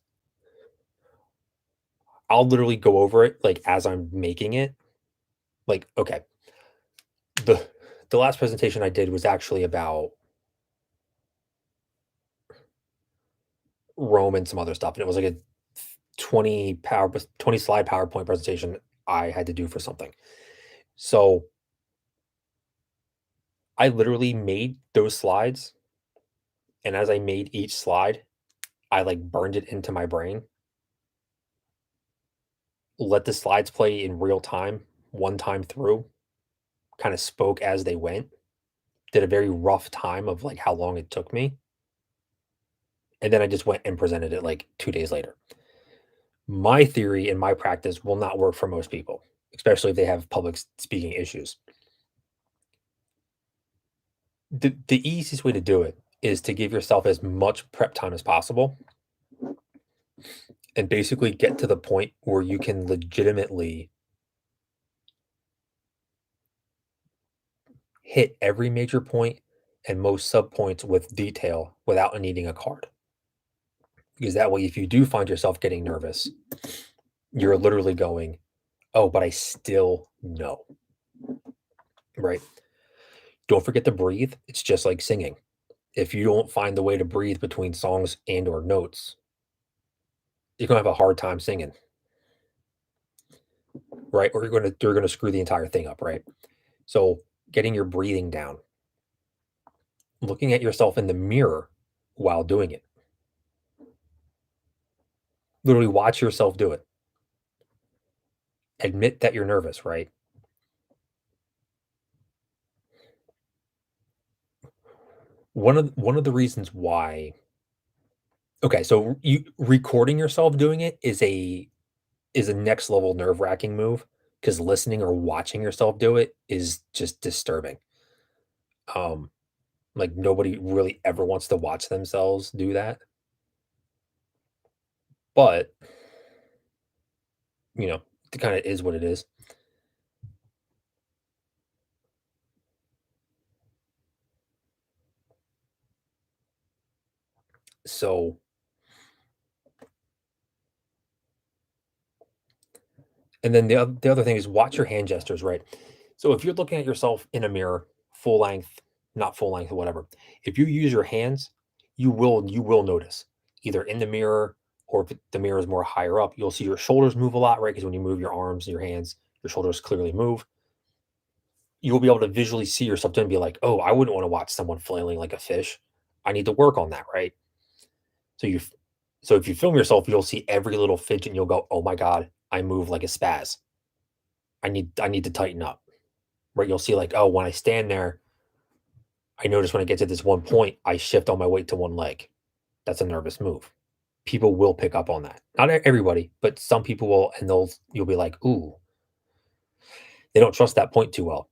I'll literally go over it like as I'm making it. Like, okay, the the last presentation I did was actually about Rome and some other stuff, and it was like a 20 slide PowerPoint presentation I had to do for something. So I literally made those slides, and as I made each slide, I like burned it into my brain. Let the slides play in real time, one time through, kind of spoke as they went. did a very rough time of like how long it took me. And then I just went and presented it like 2 days later. My theory and my practice will not work for most people, especially if they have public speaking issues. The easiest way to do it is to give yourself as much prep time as possible and basically get to the point where you can legitimately hit every major point and most sub points with detail without needing a card. Because that way, if you do find yourself getting nervous, you're literally going, oh, but I still know. Right? Don't forget to breathe. It's just like singing. If you don't find the way to breathe between songs and or notes, you're gonna have a hard time singing. Right? Or you're gonna screw the entire thing up, right? So getting your breathing down, looking at yourself in the mirror while doing it. Literally watch yourself do it. Admit that you're nervous, right? One of the reasons why. Okay, so you recording yourself doing it is a next level nerve-wracking move because listening or watching yourself do it is just disturbing. Like nobody really ever wants to watch themselves do that. But it kind of is what it is. So and then the other thing is watch your hand gestures, right? So if you're looking at yourself in a mirror, full length, not full length, whatever, if you use your hands, you will notice either in the mirror or if the mirror is more higher up, you'll see your shoulders move a lot, right? Because when you move your arms and your hands, your shoulders clearly move. You'll be able to visually see yourself and be like, oh, I wouldn't want to watch someone flailing like a fish. I need to work on that, right? So so if you film yourself, you'll see every little fidget and you'll go, oh my God, I move like a spaz. I need to tighten up. Right? You'll see like, oh, when I stand there, I notice when I get to this one point, I shift all my weight to one leg. That's a nervous move. People will pick up on that. Not everybody, but some people will, and you'll be like, ooh, they don't trust that point too well.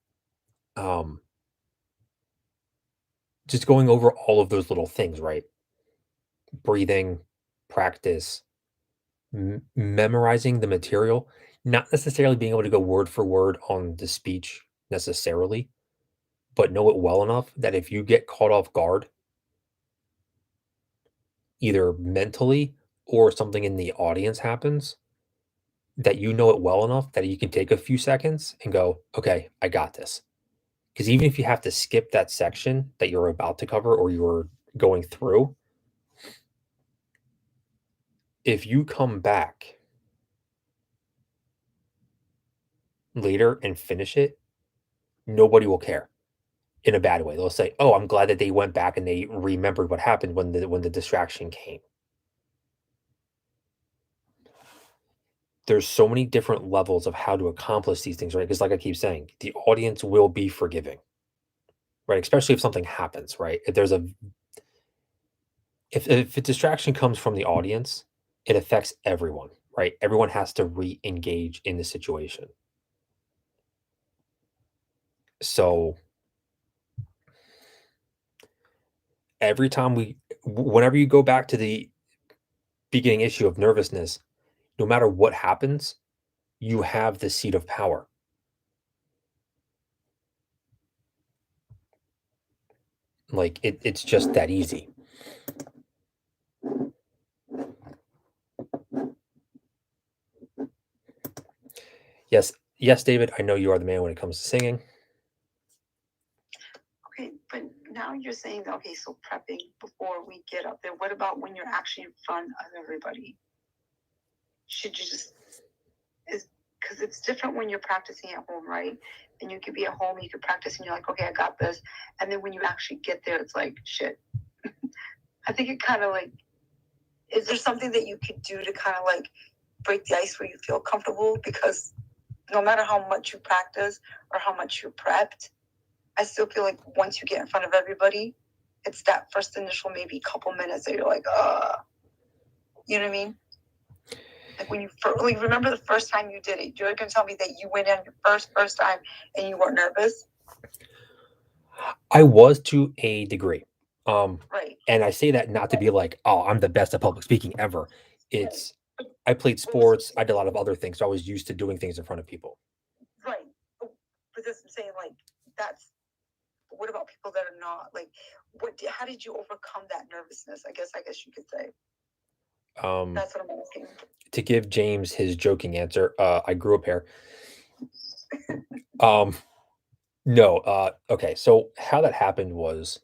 Just going over all of those little things, right? Breathing, practice, memorizing the material, not necessarily being able to go word for word on the speech necessarily, but know it well enough that if you get caught off guard, either mentally or something in the audience happens, that you know it well enough that you can take a few seconds and go, okay, I got this. Because even if you have to skip that section that you're about to cover or you're going through, if you come back later and finish it, nobody will care in a bad way. They'll say, "Oh, I'm glad that they went back and they remembered what happened when the distraction came." There's so many different levels of how to accomplish these things, right? Because like I keep saying, the audience will be forgiving, right? Especially if something happens, right? If a distraction comes from the audience, it affects everyone, right? Everyone has to re-engage in the situation. So every time whenever you go back to the beginning issue of nervousness, no matter what happens, you have the seat of power. Like it's just that easy. Yes, David, I know you are the man when it comes to singing. Okay, but now you're saying, okay, so prepping before we get up there. What about when you're actually in front of everybody? Should you just because it's different when you're practicing at home, right? And you could be at home, you could practice, and you're like, okay, I got this. And then when you actually get there, it's like, shit. I think it kind of like, is there something that you could do to kind of like break the ice where you feel comfortable? Because no matter how much you practice or how much you're prepped, I still feel like once you get in front of everybody, it's that first initial maybe couple minutes that you're like, you know what I mean? Like when you like, remember the first time you did it, you're gonna tell me that you went in your first time and you weren't nervous, I was to a degree. right? And I say that not to be like, oh, I'm the best at public speaking ever. It's I played sports, I did a lot of other things, so I was used to doing things in front of people. Right. But that's what I'm saying, like, that's, what about people that are not, like, how did you overcome that nervousness? I guess you could say. That's what I'm asking. To give James his joking answer, I grew up here. No, okay, so how that happened was,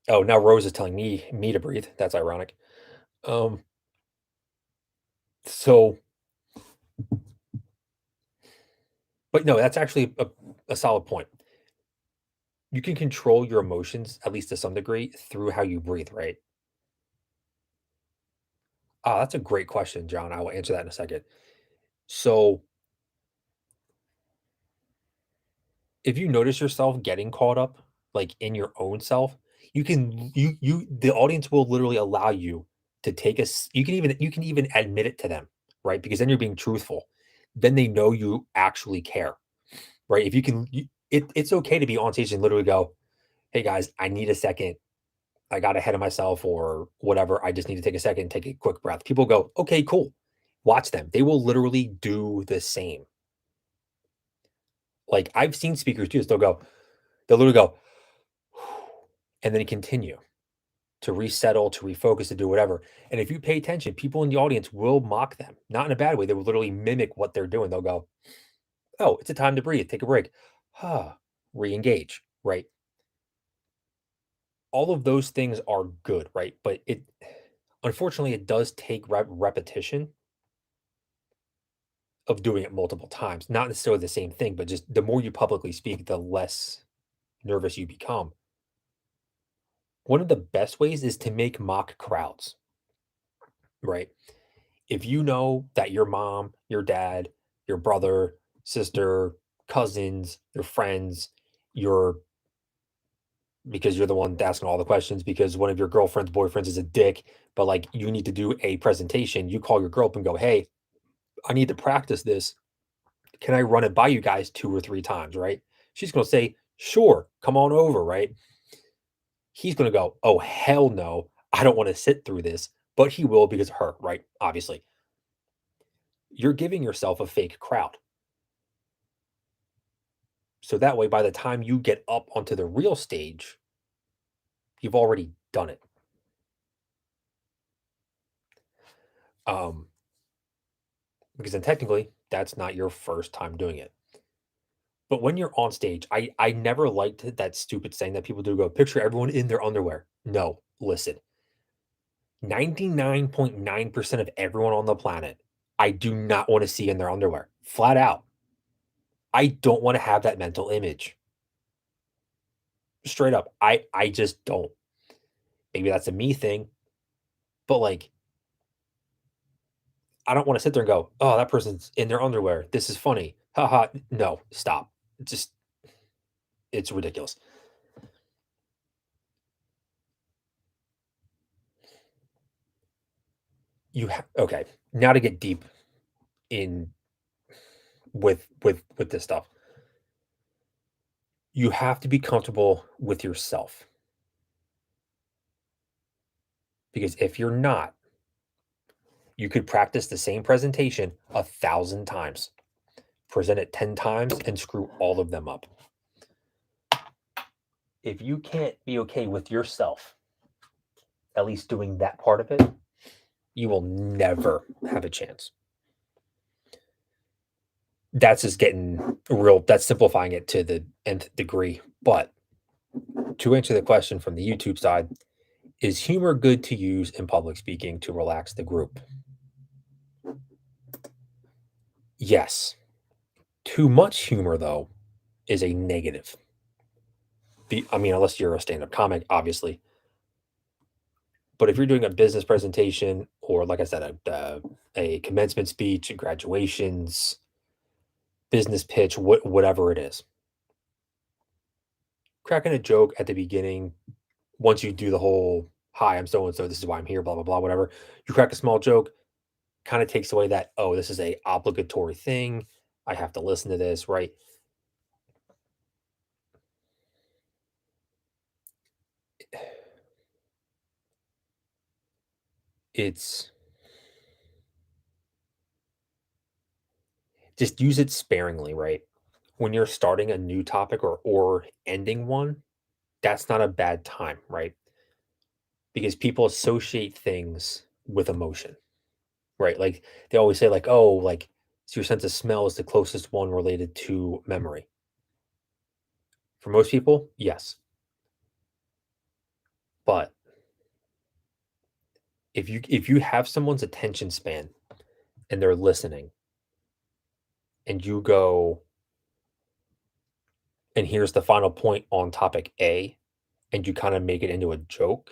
oh, now Rose is telling me to breathe. That's ironic. So, but no, that's actually a solid point. You can control your emotions, at least to some degree, through how you breathe, right? Ah, that's a great question, John. I will answer that in a second. So, if you notice yourself getting caught up, like in your own self, you can the audience will literally allow you to take you can even admit it to them, right? Because then you're being truthful. Then they know you actually care, right? If you can, it's okay to be on stage and literally go, "Hey guys, I need a second. I got ahead of myself or whatever. I just need to take a second, take a quick breath." People go, "Okay, cool." Watch them. They will literally do the same. Like I've seen speakers do this. They'll literally go, and then continue to resettle, to refocus, to do whatever. And if you pay attention, people in the audience will mock them, not in a bad way. They will literally mimic what they're doing. They'll go, "Oh, it's a time to breathe. Take a break. Re-engage." Right? All of those things are good, right? But unfortunately, it does take repetition of doing it multiple times. Not necessarily the same thing, but just the more you publicly speak, the less nervous you become. One of the best ways is to make mock crowds, right? If you know that your mom, your dad, your brother, sister, cousins, your friends, your because you're the one asking all the questions because one of your girlfriend's boyfriends is a dick, but like you need to do a presentation, you call your girl up and go, "Hey, I need to practice this. Can I run it by you guys 2 or 3 times?" Right? She's going to say, "Sure, come on over," right? He's going to go, "Oh, hell no. I don't want to sit through this." But he will because of her, right? Obviously. You're giving yourself a fake crowd. So that way, by the time you get up onto the real stage, you've already done it. Because then technically, that's not your first time doing it. But when you're on stage, I never liked that stupid saying that people do go, picture everyone in their underwear. No, listen. 99.9% of everyone on the planet, I do not want to see in their underwear. Flat out. I don't want to have that mental image. Straight up. I just don't. Maybe that's a me thing, but like I don't want to sit there and go, "Oh, that person's in their underwear. This is funny." Haha. No, stop. Just it's ridiculous. Okay. Now to get deep in with this stuff. You have to be comfortable with yourself. Because if you're not, you could practice the same presentation 1,000 times, present it 10 times, and screw all of them up. If you can't be okay with yourself, at least doing that part of it, you will never have a chance. That's just getting real, that's simplifying it to the nth degree. But to answer the question from the YouTube side, is humor good to use in public speaking to relax the group? Yes. Too much humor, though, is a negative. I mean, unless you're a stand-up comic, obviously. But if you're doing a business presentation or, like I said, a commencement speech, graduations, business pitch, whatever it is. Cracking a joke at the beginning, once you do the whole, hi, I'm so and so, this is why I'm here, blah, blah, blah, whatever. You crack a small joke, kind of takes away that, oh, this is a obligatory thing. I have to listen to this, right? It's just use it sparingly, right? When you're starting a new topic or ending one, that's not a bad time, right? Because people associate things with emotion, right? Like they always say, like, oh, like so your sense of smell is the closest one related to memory. For most people, yes. But if you have someone's attention span and they're listening and you go, and here's the final point on topic A, and you kind of make it into a joke,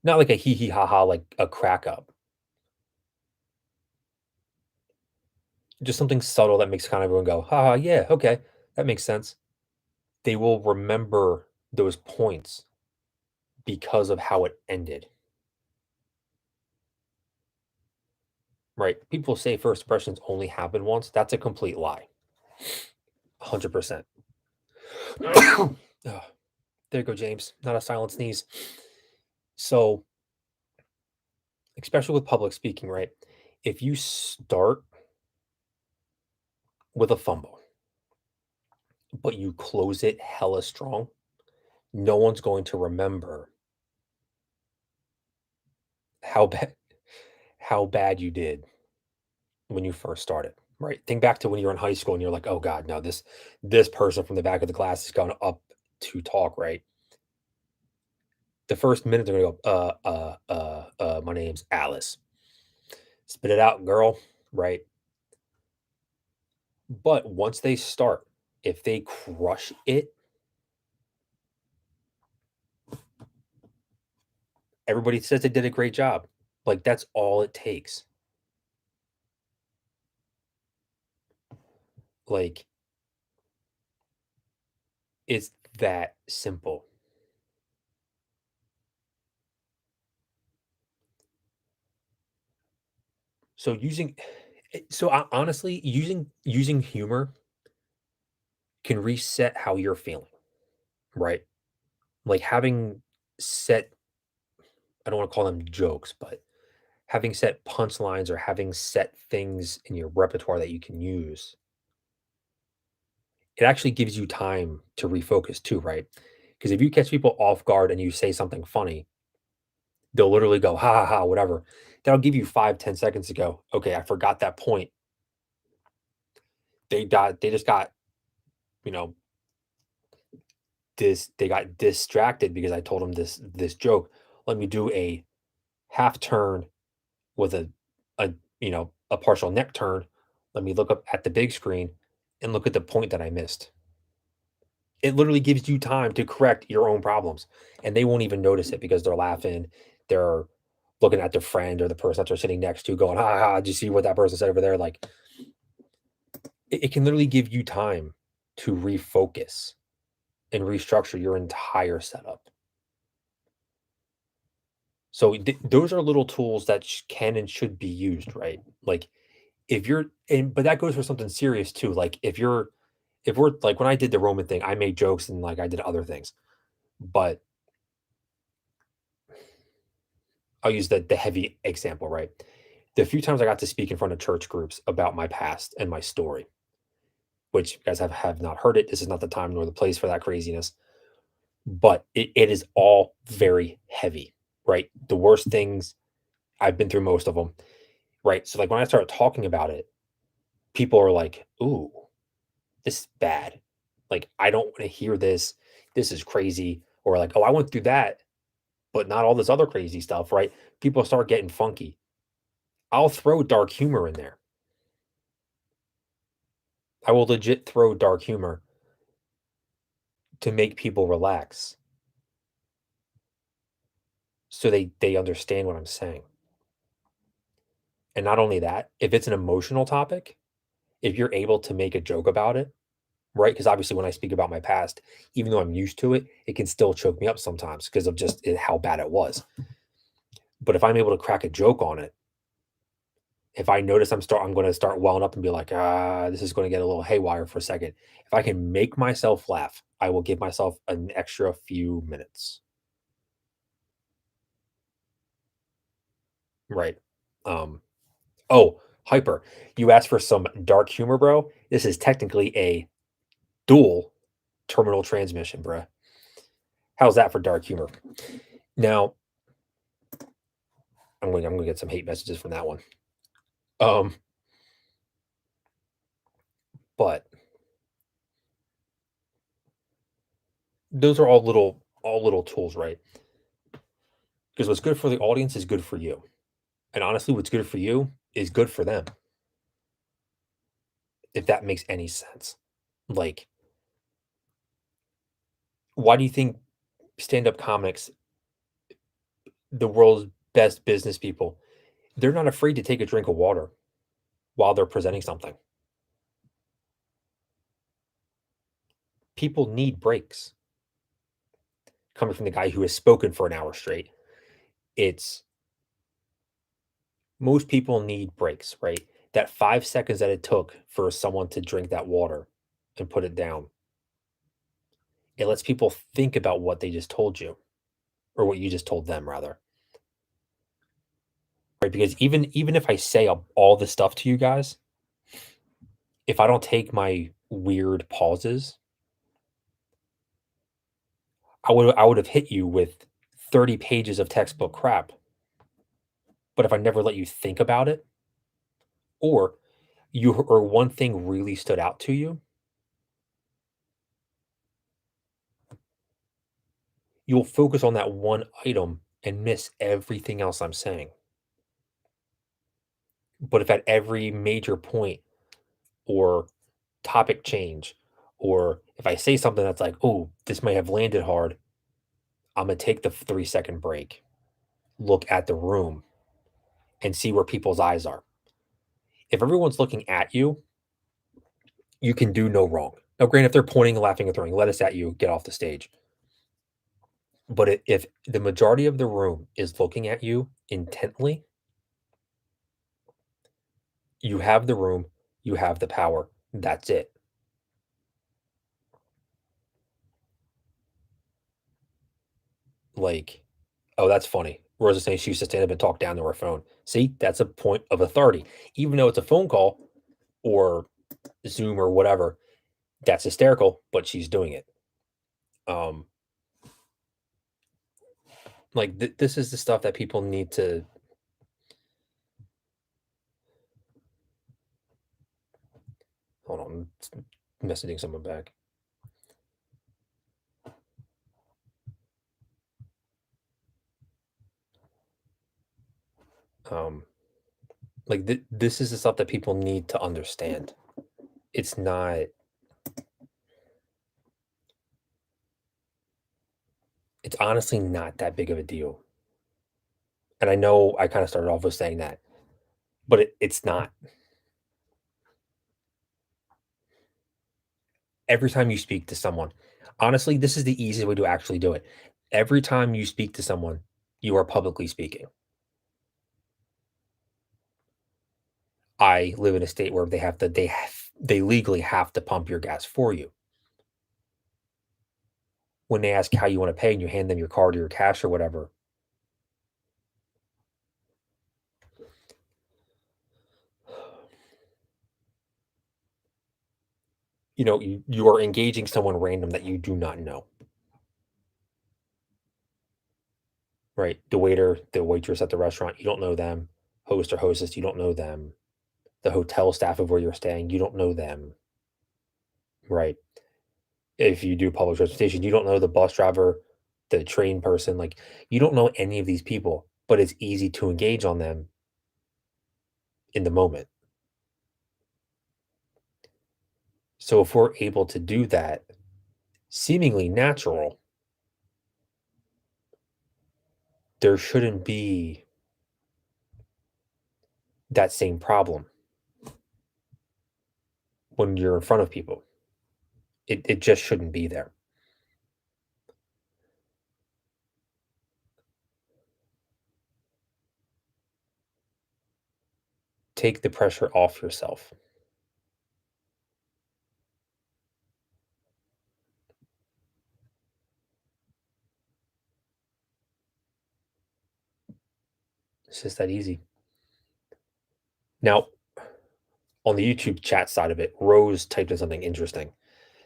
not like a hee hee ha ha, like a crack up, just something subtle that makes kind of everyone go, ha ha, yeah, okay, that makes sense. They will remember those points because of how it ended. Right? People say first impressions only happen once. That's a complete lie. 100%. Ugh, there you go, James. Not a silent sneeze. So, especially with public speaking, right? If you start with a fumble, but you close it hella strong, no one's going to remember how bad how bad you did when you first started. Right? Think back to when you were in high school and you're like, oh God, no, this person from the back of the class is going up to talk, right? The first minute they're gonna go, my name's Alice. Spit it out, girl, right? But once they start, if they crush it, everybody says they did a great job. Like that's all it takes. Like it's that simple. So honestly, using humor can reset how you're feeling, right? Like having set, I don't want to call them jokes, but having set punchlines or having set things in your repertoire that you can use, it actually gives you time to refocus too, right? Because if you catch people off guard and you say something funny, they'll literally go, ha ha ha, whatever. That'll give you 5, 10 seconds to go, okay, I forgot that point. They just got, you know, they got distracted because I told them this joke. Let me do a half turn with a a partial neck turn. Let me look up at the big screen and look at the point that I missed. It literally gives you time to correct your own problems, and they won't even notice it because they're laughing. They're looking at their friend or the person that they're sitting next to, going, "Ha ha! Did you see what that person said over there?" Like, it can literally give you time to refocus and restructure your entire setup. So those are little tools that can and should be used, right? Like if you're, but that goes for something serious too. Like if we're like when I did the Roman thing, I made jokes and like I did other things, but I'll use the heavy example, right? The few times I got to speak in front of church groups about my past and my story, which you guys have not heard it. This is not the time nor the place for that craziness, but it is all very heavy, right? The worst things, I've been through most of them, right? So like when I started talking about it, people are like, "Ooh, this is bad. Like I don't want to hear this. This is crazy." Or like, "Oh, I went through that, but not all this other crazy stuff," right? People start getting funky. I'll throw dark humor in there. I will legit throw dark humor to make people relax so they understand what I'm saying. And not only that, if it's an emotional topic if you're able to make a joke about it, right? Because obviously, when I speak about my past, even though I'm used to it, it can still choke me up sometimes because of just how bad it was. But if I'm able to crack a joke on it, if I notice I'm going to start welling up and be like, this is going to get a little haywire for a second. If I can make myself laugh, I will give myself an extra few minutes. Right. Oh, Hyper, you asked for some dark humor, bro. This is technically a dual terminal transmission, bruh. How's that for dark humor? Now, I'm going to get some hate messages from that one. But those are all little tools, right? Because what's good for the audience is good for you. And honestly, what's good for you is good for them. If that makes any sense. Like, why do you think stand-up comics, the world's best business people, they're not afraid to take a drink of water while they're presenting something? People need breaks. Coming from the guy who has spoken for an hour straight, it's most people need breaks, right? That 5 seconds that it took for someone to drink that water and put it down, it lets people think about what they just told you, or what you just told them, rather. Right? Because even if I say all this stuff to you guys, if I don't take my weird pauses, I would have hit you with 30 pages of textbook crap. But if I never let you think about it, or one thing really stood out to you, you'll focus on that one item and miss everything else I'm saying. But if at every major point or topic change, or if I say something that's like, oh, this may have landed hard, I'm going to take the 3-second break, look at the room, and see where people's eyes are. If everyone's looking at you, you can do no wrong. Now, granted, if they're pointing, laughing, and throwing lettuce at you, get off the stage. But if the majority of the room is looking at you intently, you have the room, you have the power. That's it. Like, oh, that's funny. Rosa saying she used to stand up and talk down to her phone. See, that's a point of authority. Even though it's a phone call or Zoom or whatever, that's hysterical, but she's doing it. Like this is the stuff that people need to. Hold on, I'm messaging someone back. Like this is the stuff that people need to understand. It's not. It's honestly not that big of a deal. And I know I kind of started off with saying that, but it's not. Every time you speak to someone, honestly, this is the easiest way to actually do it. Every time you speak to someone, you are publicly speaking. I live in a state where they legally have to pump your gas for you. When they ask how you want to pay and you hand them your card or your cash or whatever, you are engaging someone random that you do not know. Right? The waiter, the waitress at the restaurant, you don't know them. Host or hostess, you don't know them. The hotel staff of where you're staying, you don't know them. Right? If you do public transportation, you don't know the bus driver, the train person, like you don't know any of these people, but it's easy to engage on them in the moment. So if we're able to do that, seemingly natural, there shouldn't be that same problem. when you're in front of people. It just shouldn't be there. Take the pressure off yourself. It's just that easy. Now, on the YouTube chat side of it, Rose typed in something interesting.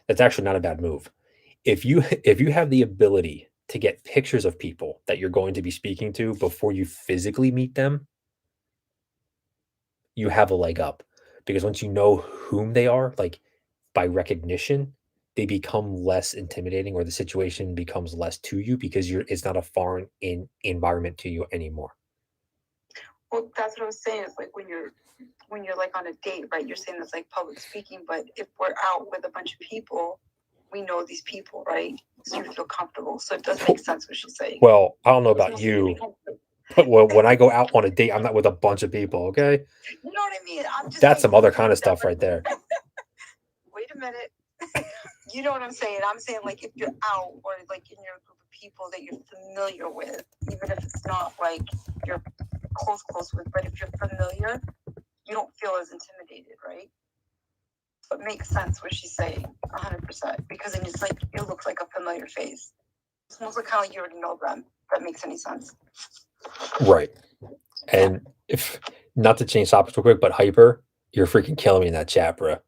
That's actually not a bad move. If you if you have the ability to get pictures of people that you're going to be speaking to before you physically meet them, you have a leg up. Because once you know whom they are, like by recognition, they become less intimidating, or the situation becomes less to you because it's not a foreign environment to you anymore. Well, that's what I was saying. It's like when you're like on a date, right? You're saying it's like public speaking, but if we're out with a bunch of people, we know these people, right? So you feel comfortable. So it does make sense what she's saying. Well, I don't know It's about mostly really you, comfortable. but when I go out on a date, I'm not with a bunch of people, okay? You know what I mean? I'm just That's saying some other for kind of yourself. stuff right there. Wait a minute. You know what I'm saying? I'm saying like if you're out or like in your group of people that you're familiar with, even if it's not like you're close with, but if you're familiar, you don't feel as intimidated, right? So it makes sense what she's saying, 100%, because then it's like it looks like a familiar face. It's mostly kind of like you already know them. If that makes any sense. Right. And if not to change topics real quick, but Hyper, you're freaking killing me in that chat, bro.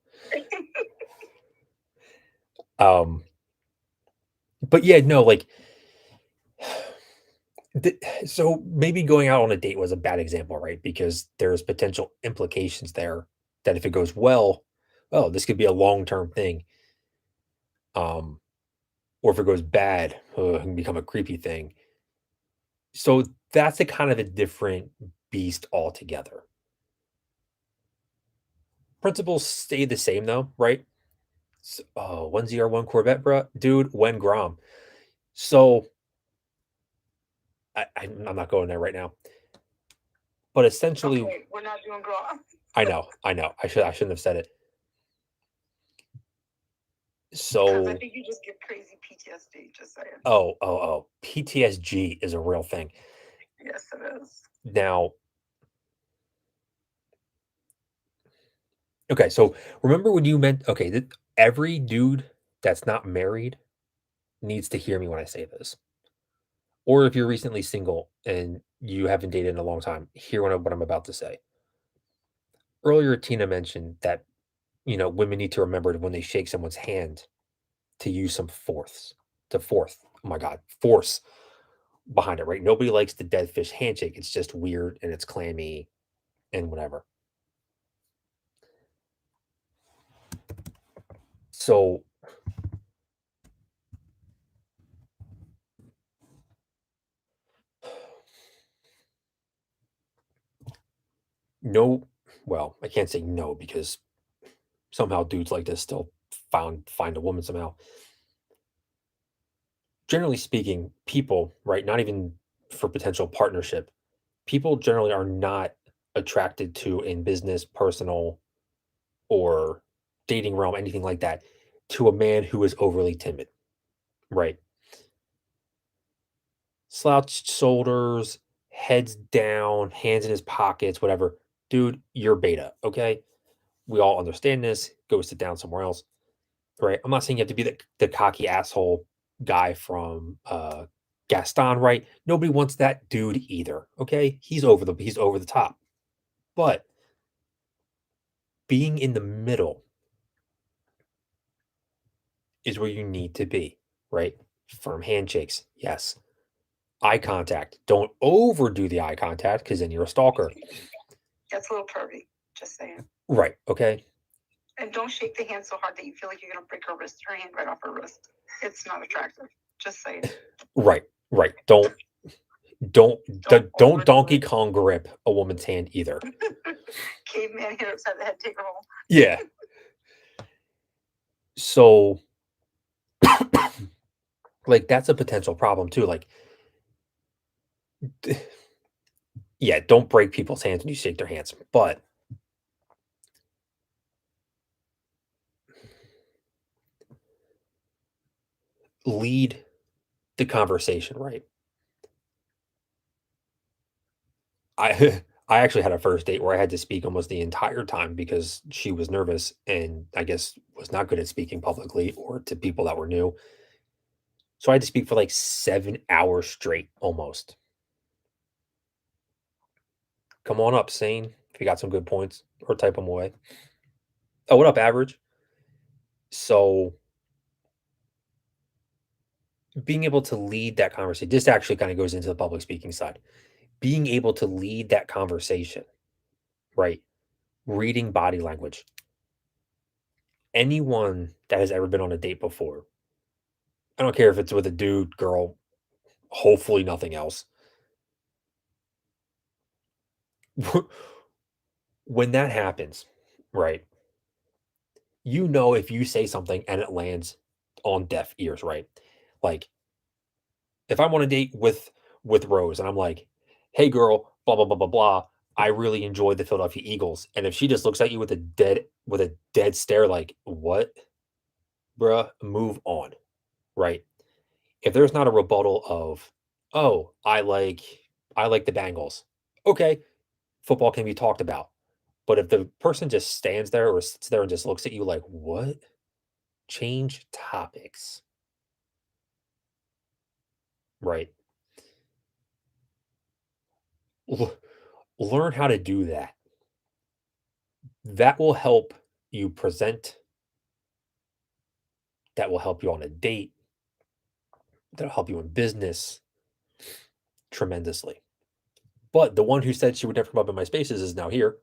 But yeah, no, like so maybe going out on a date was a bad example, right? Because there's potential implications there that if it goes well, oh, this could be a long-term thing. Or if it goes bad, it can become a creepy thing. So that's a kind of a different beast altogether. Principles stay the same though, right? So, oh, 1ZR1 Corvette, bro, dude, when Grom. So I'm not going there right now. But essentially, Okay, we're not doing Grom. I know. I shouldn't have said it. Because So, I think you just get crazy PTSD. Just saying. oh, PTSG is a real thing. Yes, it is. Now, okay, so remember when you meant every dude that's not married needs to hear me when I say this. Or if you're recently single and you haven't dated in a long time, hear what I'm about to say. Earlier, Tina mentioned that women need to remember when they shake someone's hand to use some force. Oh my God, force behind it, right? Nobody likes the dead fish handshake. It's just weird and it's clammy and whatever. So no, well, I can't say no because somehow dudes like this still find a woman somehow. Generally speaking, people, right, not even for potential partnership, people generally are not attracted to in business, personal, or dating realm, anything like that, to a man who is overly timid, right? Slouched shoulders, heads down, hands in his pockets, whatever. Dude, you're beta, okay? We all understand this. Go sit down somewhere else, right? I'm not saying you have to be the cocky asshole guy from Gaston, right? Nobody wants that dude either, okay? He's over the top. But being in the middle is where you need to be, right? Firm handshakes, yes. Eye contact. Don't overdo the eye contact because then you're a stalker. That's a little pervy. Just saying. Right. Okay. And don't shake the hand so hard that you feel like you're gonna break her hand right off her wrist. It's not attractive. Just saying. Right. Don't Donkey Kong grip a woman's hand either. Caveman hit her upside the head, take her home. Yeah. So like that's a potential problem too. Like yeah, don't break people's hands when you shake their hands. But lead the conversation, right? I I actually had a first date where I had to speak almost the entire time because she was nervous and I guess was not good at speaking publicly or to people that were new. So I had to speak for like 7 hours straight almost. Come on up, Sane, if you got some good points or type them away. Oh, what up, Average? So being able to lead that conversation, this actually kind of goes into the public speaking side. Being able to lead that conversation, right? Reading body language. Anyone that has ever been on a date before, I don't care if it's with a dude, girl, hopefully nothing else. When that happens, right? You know if you say something and it lands on deaf ears, right? Like if I'm on a date with Rose and I'm like, "Hey girl, blah blah blah blah blah, I really enjoyed the Philadelphia Eagles." And if she just looks at you with a dead stare like, "What? Bruh, move on." Right? If there's not a rebuttal of, "Oh, I like the Bengals." Okay, football can be talked about. But if the person just stands there or sits there and just looks at you like, "What?" Change topics, right? L- Learn how to do that. That will help you present, that will help you on a date, that'll help you in business tremendously. But the one who said she would never come up in my spaces is now here.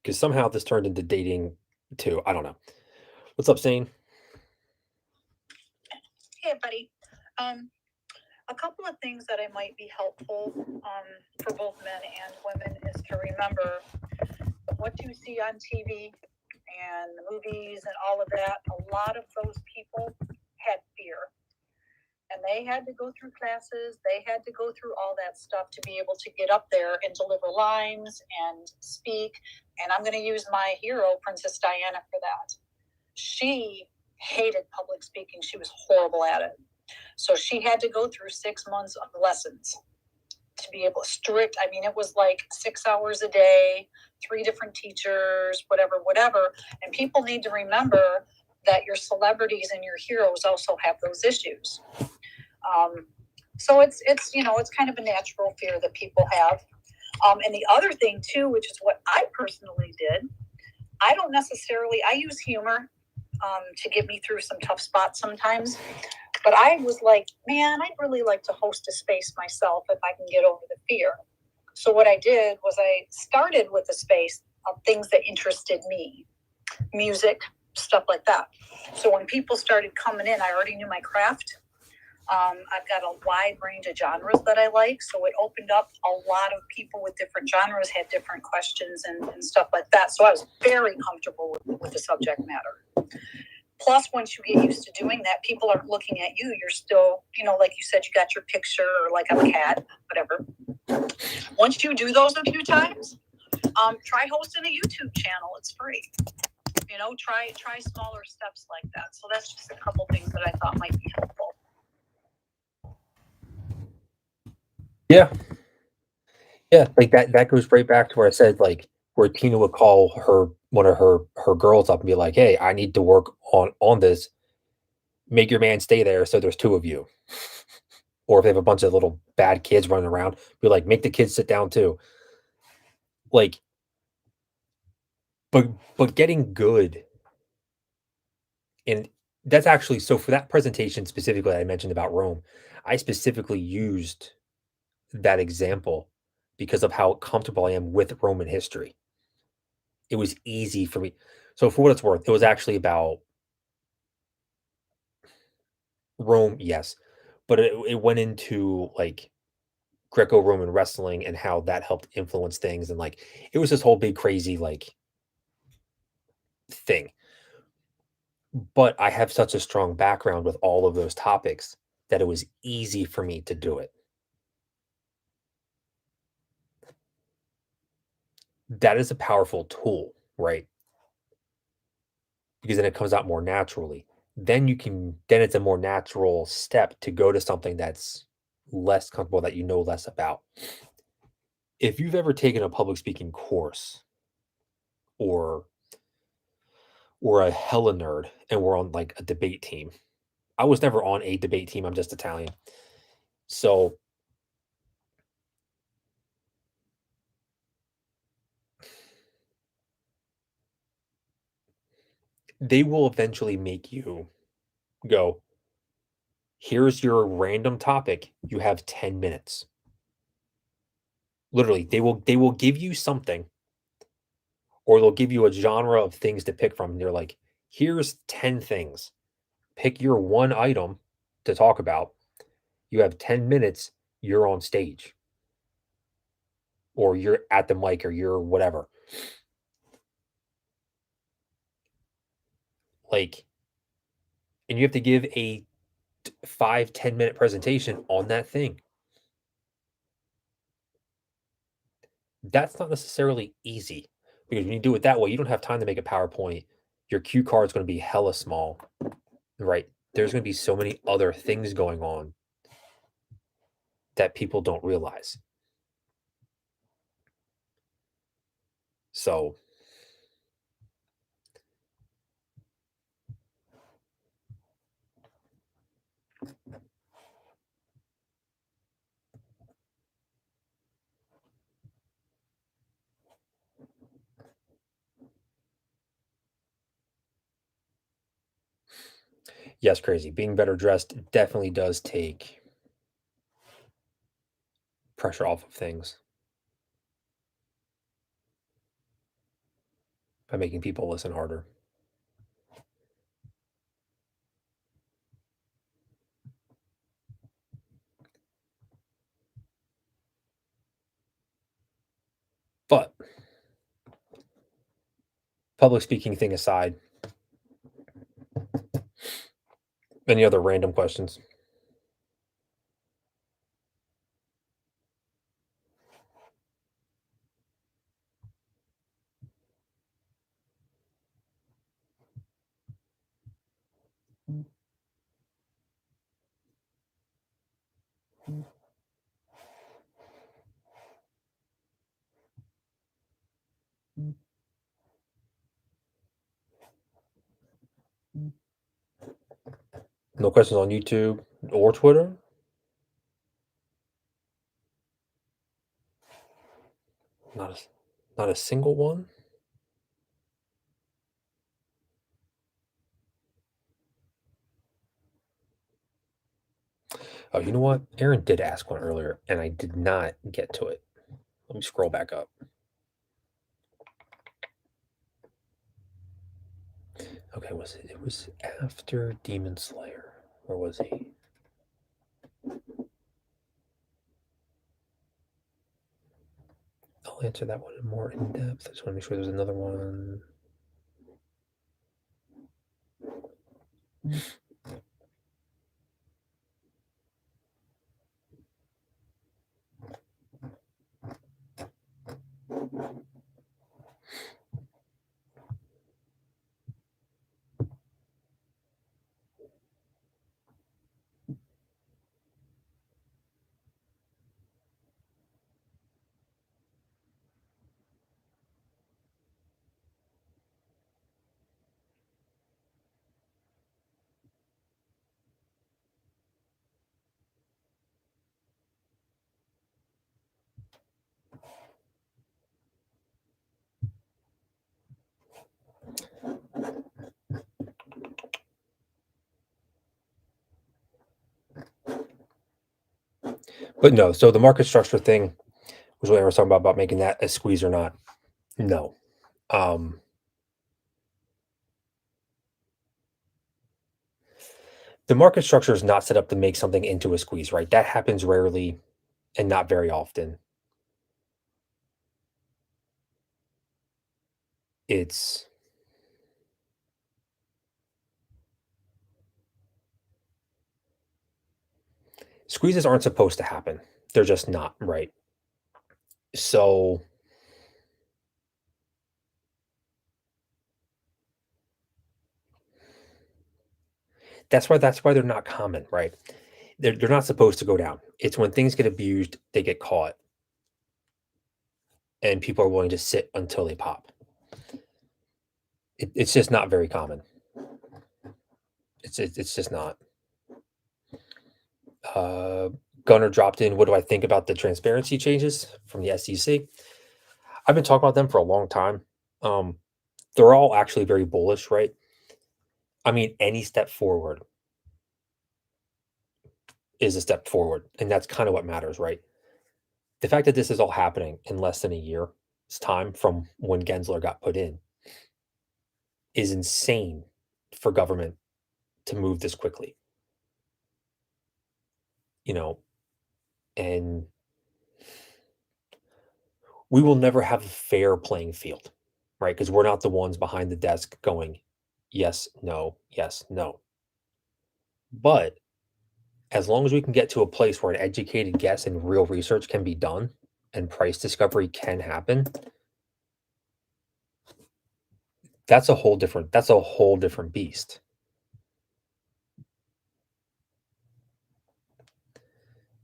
Because somehow this turned into dating too. I don't know. What's up, Sane? Hey, buddy. A couple of things that I might be helpful for both men and women is to remember what you see on TV and the movies and all of that. A lot of those people had fear. And they had to go through classes, they had to go through all that stuff to be able to get up there and deliver lines and speak. And I'm going to use my hero, Princess Diana, for that. She hated public speaking, she was horrible at it. So she had to go through 6 months of lessons to be able strict. I mean, it was like 6 hours a day, 3 different teachers, whatever. And people need to remember that your celebrities and your heroes also have those issues. So it's kind of a natural fear that people have. And the other thing too, which is what I personally did, I use humor to get me through some tough spots sometimes. But I was like, man, I'd really like to host a space myself if I can get over the fear. So what I did was I started with a space of things that interested me, music, stuff like that. So when people started coming in, I already knew my craft. I've got a wide range of genres that I like, so it opened up a lot of people with different genres, had different questions and stuff like that. So I was very comfortable with the subject matter. Plus, once you get used to doing that, people aren't looking at you. You're still, like you said, you got your picture or like I'm a cat, whatever. Once you do those a few times, try hosting a YouTube channel. It's free. Try smaller steps like that. So that's just a couple things that I thought might be helpful. Yeah. Yeah, like that goes right back to where I said, like, where Tina would call one of her girls up and be like, "Hey, I need to work on this. Make your man stay there so there's 2 of you." Or if they have a bunch of little bad kids running around, be like, "Make the kids sit down too." Like, but getting good, and that's actually so for that presentation specifically I mentioned about Rome, I specifically used that example because of how comfortable I am with Roman history. It was easy for me. So for what it's worth, it was actually about Rome, yes, but it went into like Greco-Roman wrestling and how that helped influence things, and like it was this whole big crazy like thing. but I have such a strong background with all of those topics that it was easy for me to do it. That is a powerful tool, right? Because then it comes out more naturally. Then it's a more natural step to go to something that's less comfortable, that you know less about. If you've ever taken a public speaking course, or a hella nerd and we're on like a debate team. I was never on a debate team. I'm just Italian. So they will eventually make you go, here's your random topic. You have 10 minutes. Literally, they will give you something, or they'll give you a genre of things to pick from. And they're like, here's 10 things. Pick your one item to talk about. You have 10 minutes, you're on stage. Or you're at the mic, or you're whatever. Like, and you have to give a 5-10 minute presentation on that thing. That's not necessarily easy, because when you do it that way, you don't have time to make a PowerPoint. Your cue card is going to be hella small, right? There's going to be so many other things going on that people don't realize. So, yes, crazy. Being better dressed definitely does take pressure off of things by making people listen harder. But public speaking thing aside, any other random questions? No questions on YouTube or Twitter? Not a, not a single one? Oh, you know what? Aaron did ask one earlier, and I did not get to it. Let me scroll back up. Okay, was it? It was after Demon Slayer. Where was he? I'll answer that one more in depth. I just want to make sure there's another one. But no, so the market structure thing was what I was talking about making that a squeeze or not. No. The market structure is not set up to make something into a squeeze, right? That happens rarely and not very often. It's Squeezes aren't supposed to happen. They're just not, right? So that's why they're not common, right? They're not supposed to go down. It's when things get abused, they get caught, and people are willing to sit until they pop. It's just not very common. It's just not. Gunner dropped in. What do I think about the transparency changes from the SEC? I've been talking about them for a long time. They're all actually very bullish, right? I mean, any step forward is a step forward, and that's kind of what matters, right? The fact that this is all happening in less than a year's time from when Gensler got put in is insane for government to move this quickly. You know, and we will never have a fair playing field, right? Because we're not the ones behind the desk going, yes, no, yes, no. But as long as we can get to a place where an educated guess and real research can be done and price discovery can happen, that's a whole different beast.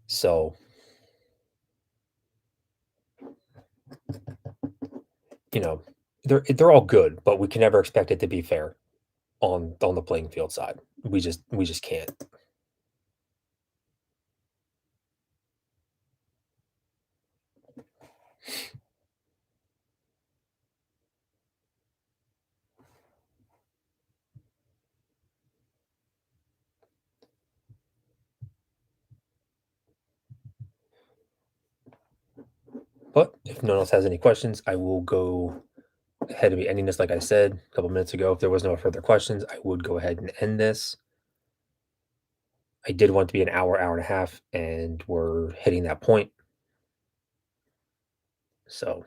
So, you know, they're all good, but we can never expect it to be fair on the playing field side. We just can't. But if no one else has any questions, I will go ahead and be ending this. Like I said a couple minutes ago, if there was no further questions, I would go ahead and end this. I did want it to be an hour, hour and a half, and we're hitting that point. So,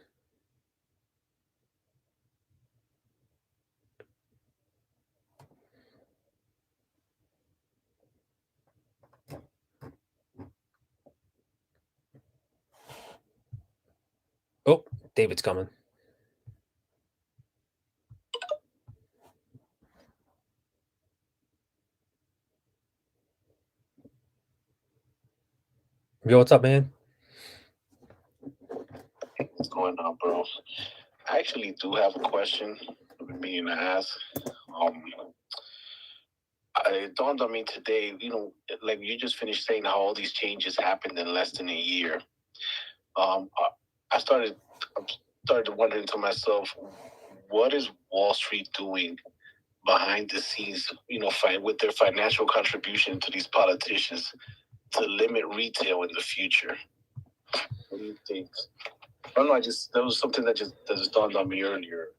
oh, David's coming. Yo, what's up, man? What's going on, bro? I actually do have a question I've been meaning to ask. It dawned on me today, like you just finished saying how all these changes happened in less than a year. Um, I I started wondering to myself, what is Wall Street doing behind the scenes, with their financial contribution to these politicians to limit retail in the future? What do you think? I don't know. That was something that just dawned on me earlier.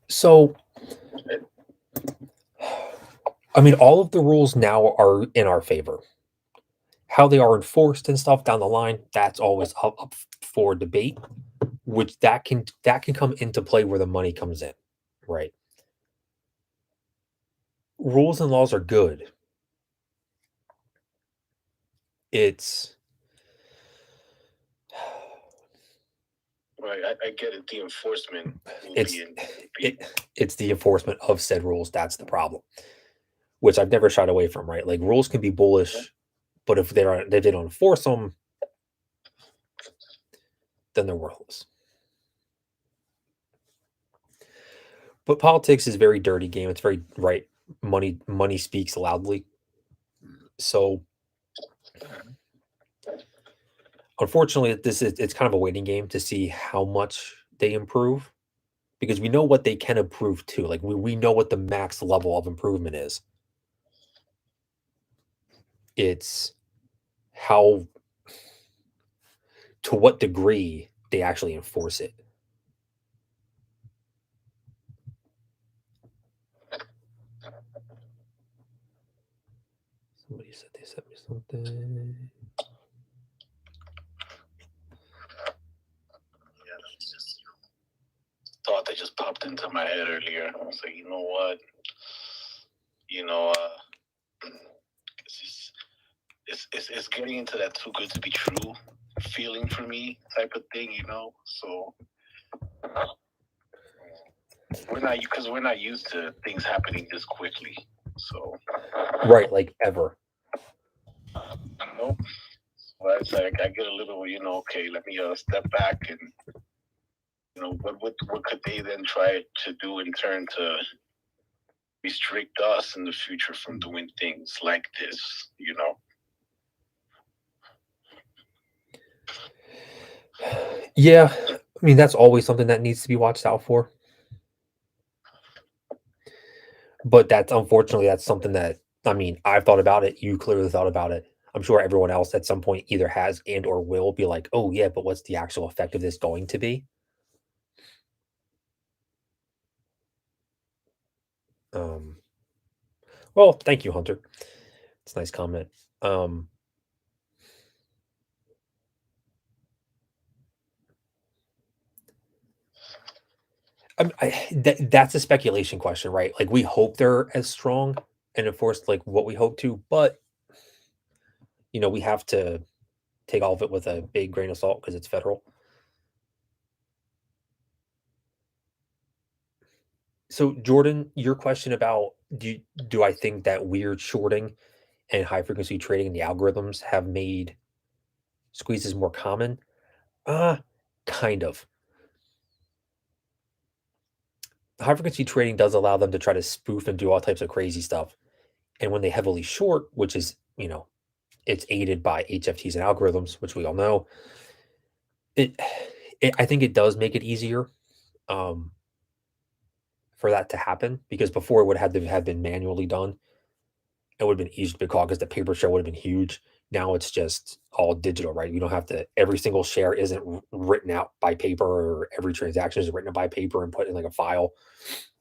So, I mean, all of the rules now are in our favor. How they are enforced and stuff down the line, that's always up for debate. Which that can come into play where the money comes in, right? Rules and laws are good. It's Right, I get it. The enforcement will it's be in. it's the enforcement of said rules that's the problem, which I've never shied away from. Right, like rules can be bullish, but if they don't enforce them, then they're worthless. But politics is a very dirty game. It's very right. Money speaks loudly. So unfortunately, it's kind of a waiting game to see how much they improve, because we know what they can improve to. Like we know what the max level of improvement is. It's how, to what degree they actually enforce it. Somebody said they sent me something. Thought that just popped into my head earlier. I was like, you know what? you know, it's getting into that too good to be true feeling for me type of thing, you know. So we're not used to things happening this quickly. So Right, like ever. nope. So it's like I get a little, you know, okay, let me step back and you know what could they then try to do in turn to restrict us in the future from doing things like this, you know. Yeah, I mean that's always something that needs to be watched out for. But that's unfortunately that's something that I mean I've thought about it. You clearly thought about it. I'm sure everyone else at some point either has and or will be like, oh yeah, but what's the actual effect of this going to be? Um, well, thank you, Hunter. It's a nice comment. Um, that's a speculation question, right? Like we hope they're as strong and enforced like what we hope to, but you know we have to take all of it with a big grain of salt because it's federal. So Jordan, your question about do I think that weird shorting and high frequency trading in the algorithms have made squeezes more common? Kind of. High frequency trading does allow them to try to spoof and do all types of crazy stuff. And when they heavily short, which is, you know, it's aided by HFTs and algorithms, which we all know, it, I think it does make it easier um, for that to happen because before it would have to have been manually done. It would have been easy to call because the paper share would have been huge. Now it's just all digital, right? You don't have to. Every single share isn't written out by paper, or every transaction is written out by paper and put in like a file,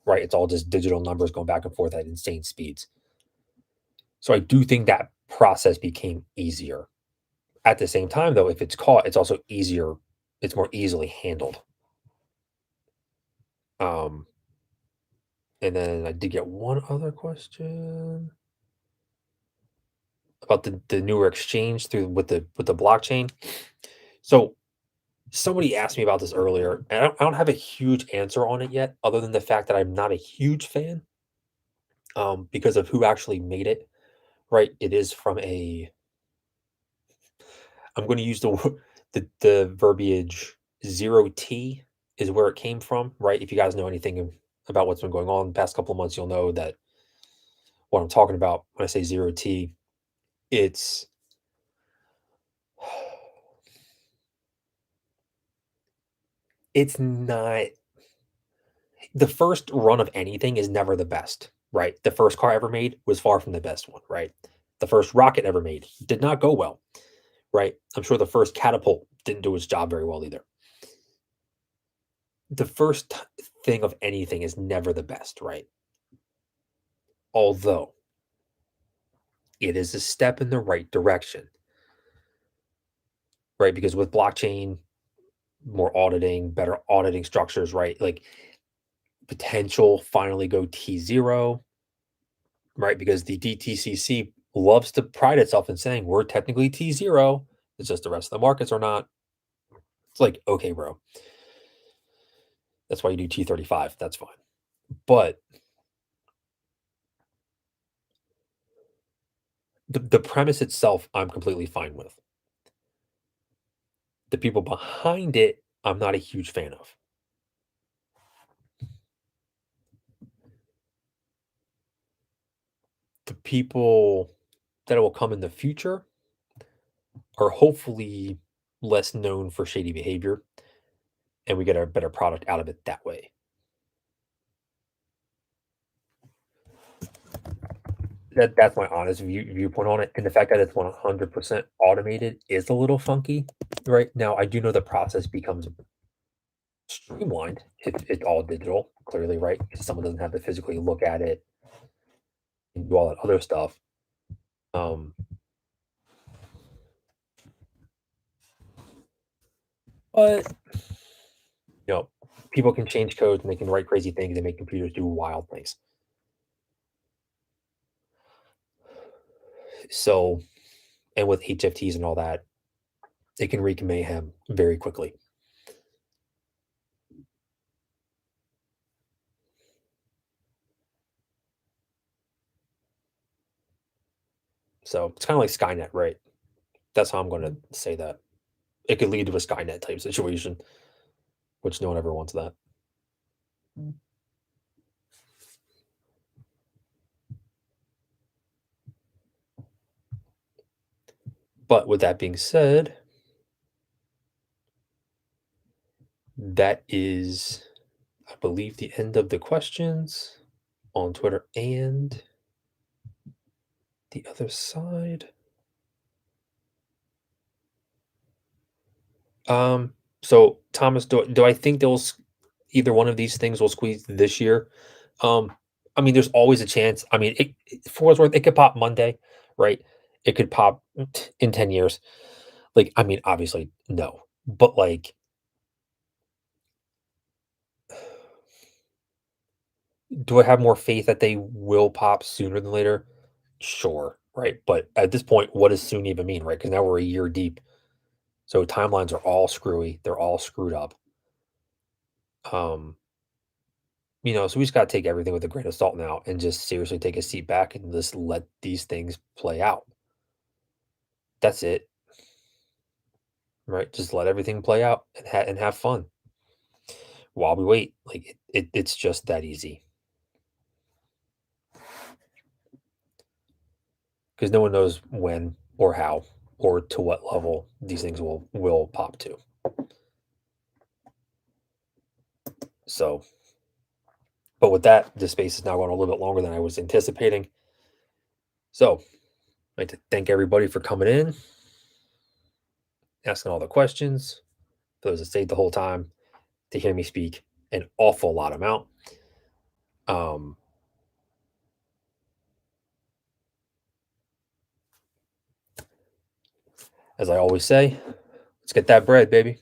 right? It's all just digital numbers going back and forth at insane speeds. So I do think that process became easier. At the same time, though, if it's caught, it's also easier. It's more easily handled. Um, and then I did get one other question about the newer exchange through with the blockchain. So somebody asked me about this earlier, and I don't have a huge answer on it yet, other than the fact that I'm not a huge fan because of who actually made it. Right? It is from a. I'm going to use the verbiage 0T is where it came from. Right? If you guys know anything about what's been going on the past couple of months, you'll know that what I'm talking about when I say 0T. It's it's not the first run of anything is never the best, right? The first car ever made was far from the best one, right? The first rocket ever made did not go well, right? I'm sure the first catapult didn't do its job very well either. The first thing of anything is never the best, right? Although it is a step in the right direction, right? Because with blockchain, more auditing, better auditing structures, right? Like potential finally go T0, right? Because the DTCC loves to pride itself in saying we're technically T0. It's just the rest of the markets are not. It's like, okay, bro. That's why you do T35. That's fine. But the premise itself, I'm completely fine with. The people behind it, I'm not a huge fan of. The people that will come in the future are hopefully less known for shady behavior, and we get a better product out of it that way. That's my honest viewpoint on it, and the fact that it's 100% automated is a little funky, right? Now, I do know the process becomes streamlined if it's all digital, clearly, right? Because someone doesn't have to physically look at it and do all that other stuff. Um, but you know, people can change codes and they can write crazy things and make computers do wild things. So, and with HFTs and all that, it can wreak mayhem very quickly. So it's kind of like Skynet, right? That's how I'm going to say that. It could lead to a Skynet type situation, which no one ever wants that. But with that being said, that is, I believe, the end of the questions on Twitter and the other side. So Thomas, do I think either one of these things will squeeze this year? I mean, there's always a chance. I mean, for what's worth, it could pop Monday, right? It could pop in 10 years. Like, I mean, obviously, no. But like, do I have more faith that they will pop sooner than later? Sure, right? But at this point, what does soon even mean, right? Because now we're a year deep. So timelines are all screwy. They're all screwed up. So we just got to take everything with a grain of salt now and just seriously take a seat back and just let these things play out. That's it. Right? Just let everything play out and have fun while we wait. Like it's just that easy. Because no one knows when or how or to what level these things will pop to. So, but with that, the space is now going a little bit longer than I was anticipating. So, I'd like to thank everybody for coming in, asking all the questions. For those that stayed the whole time to hear me speak an awful lot amount. As I always say, let's get that bread, baby.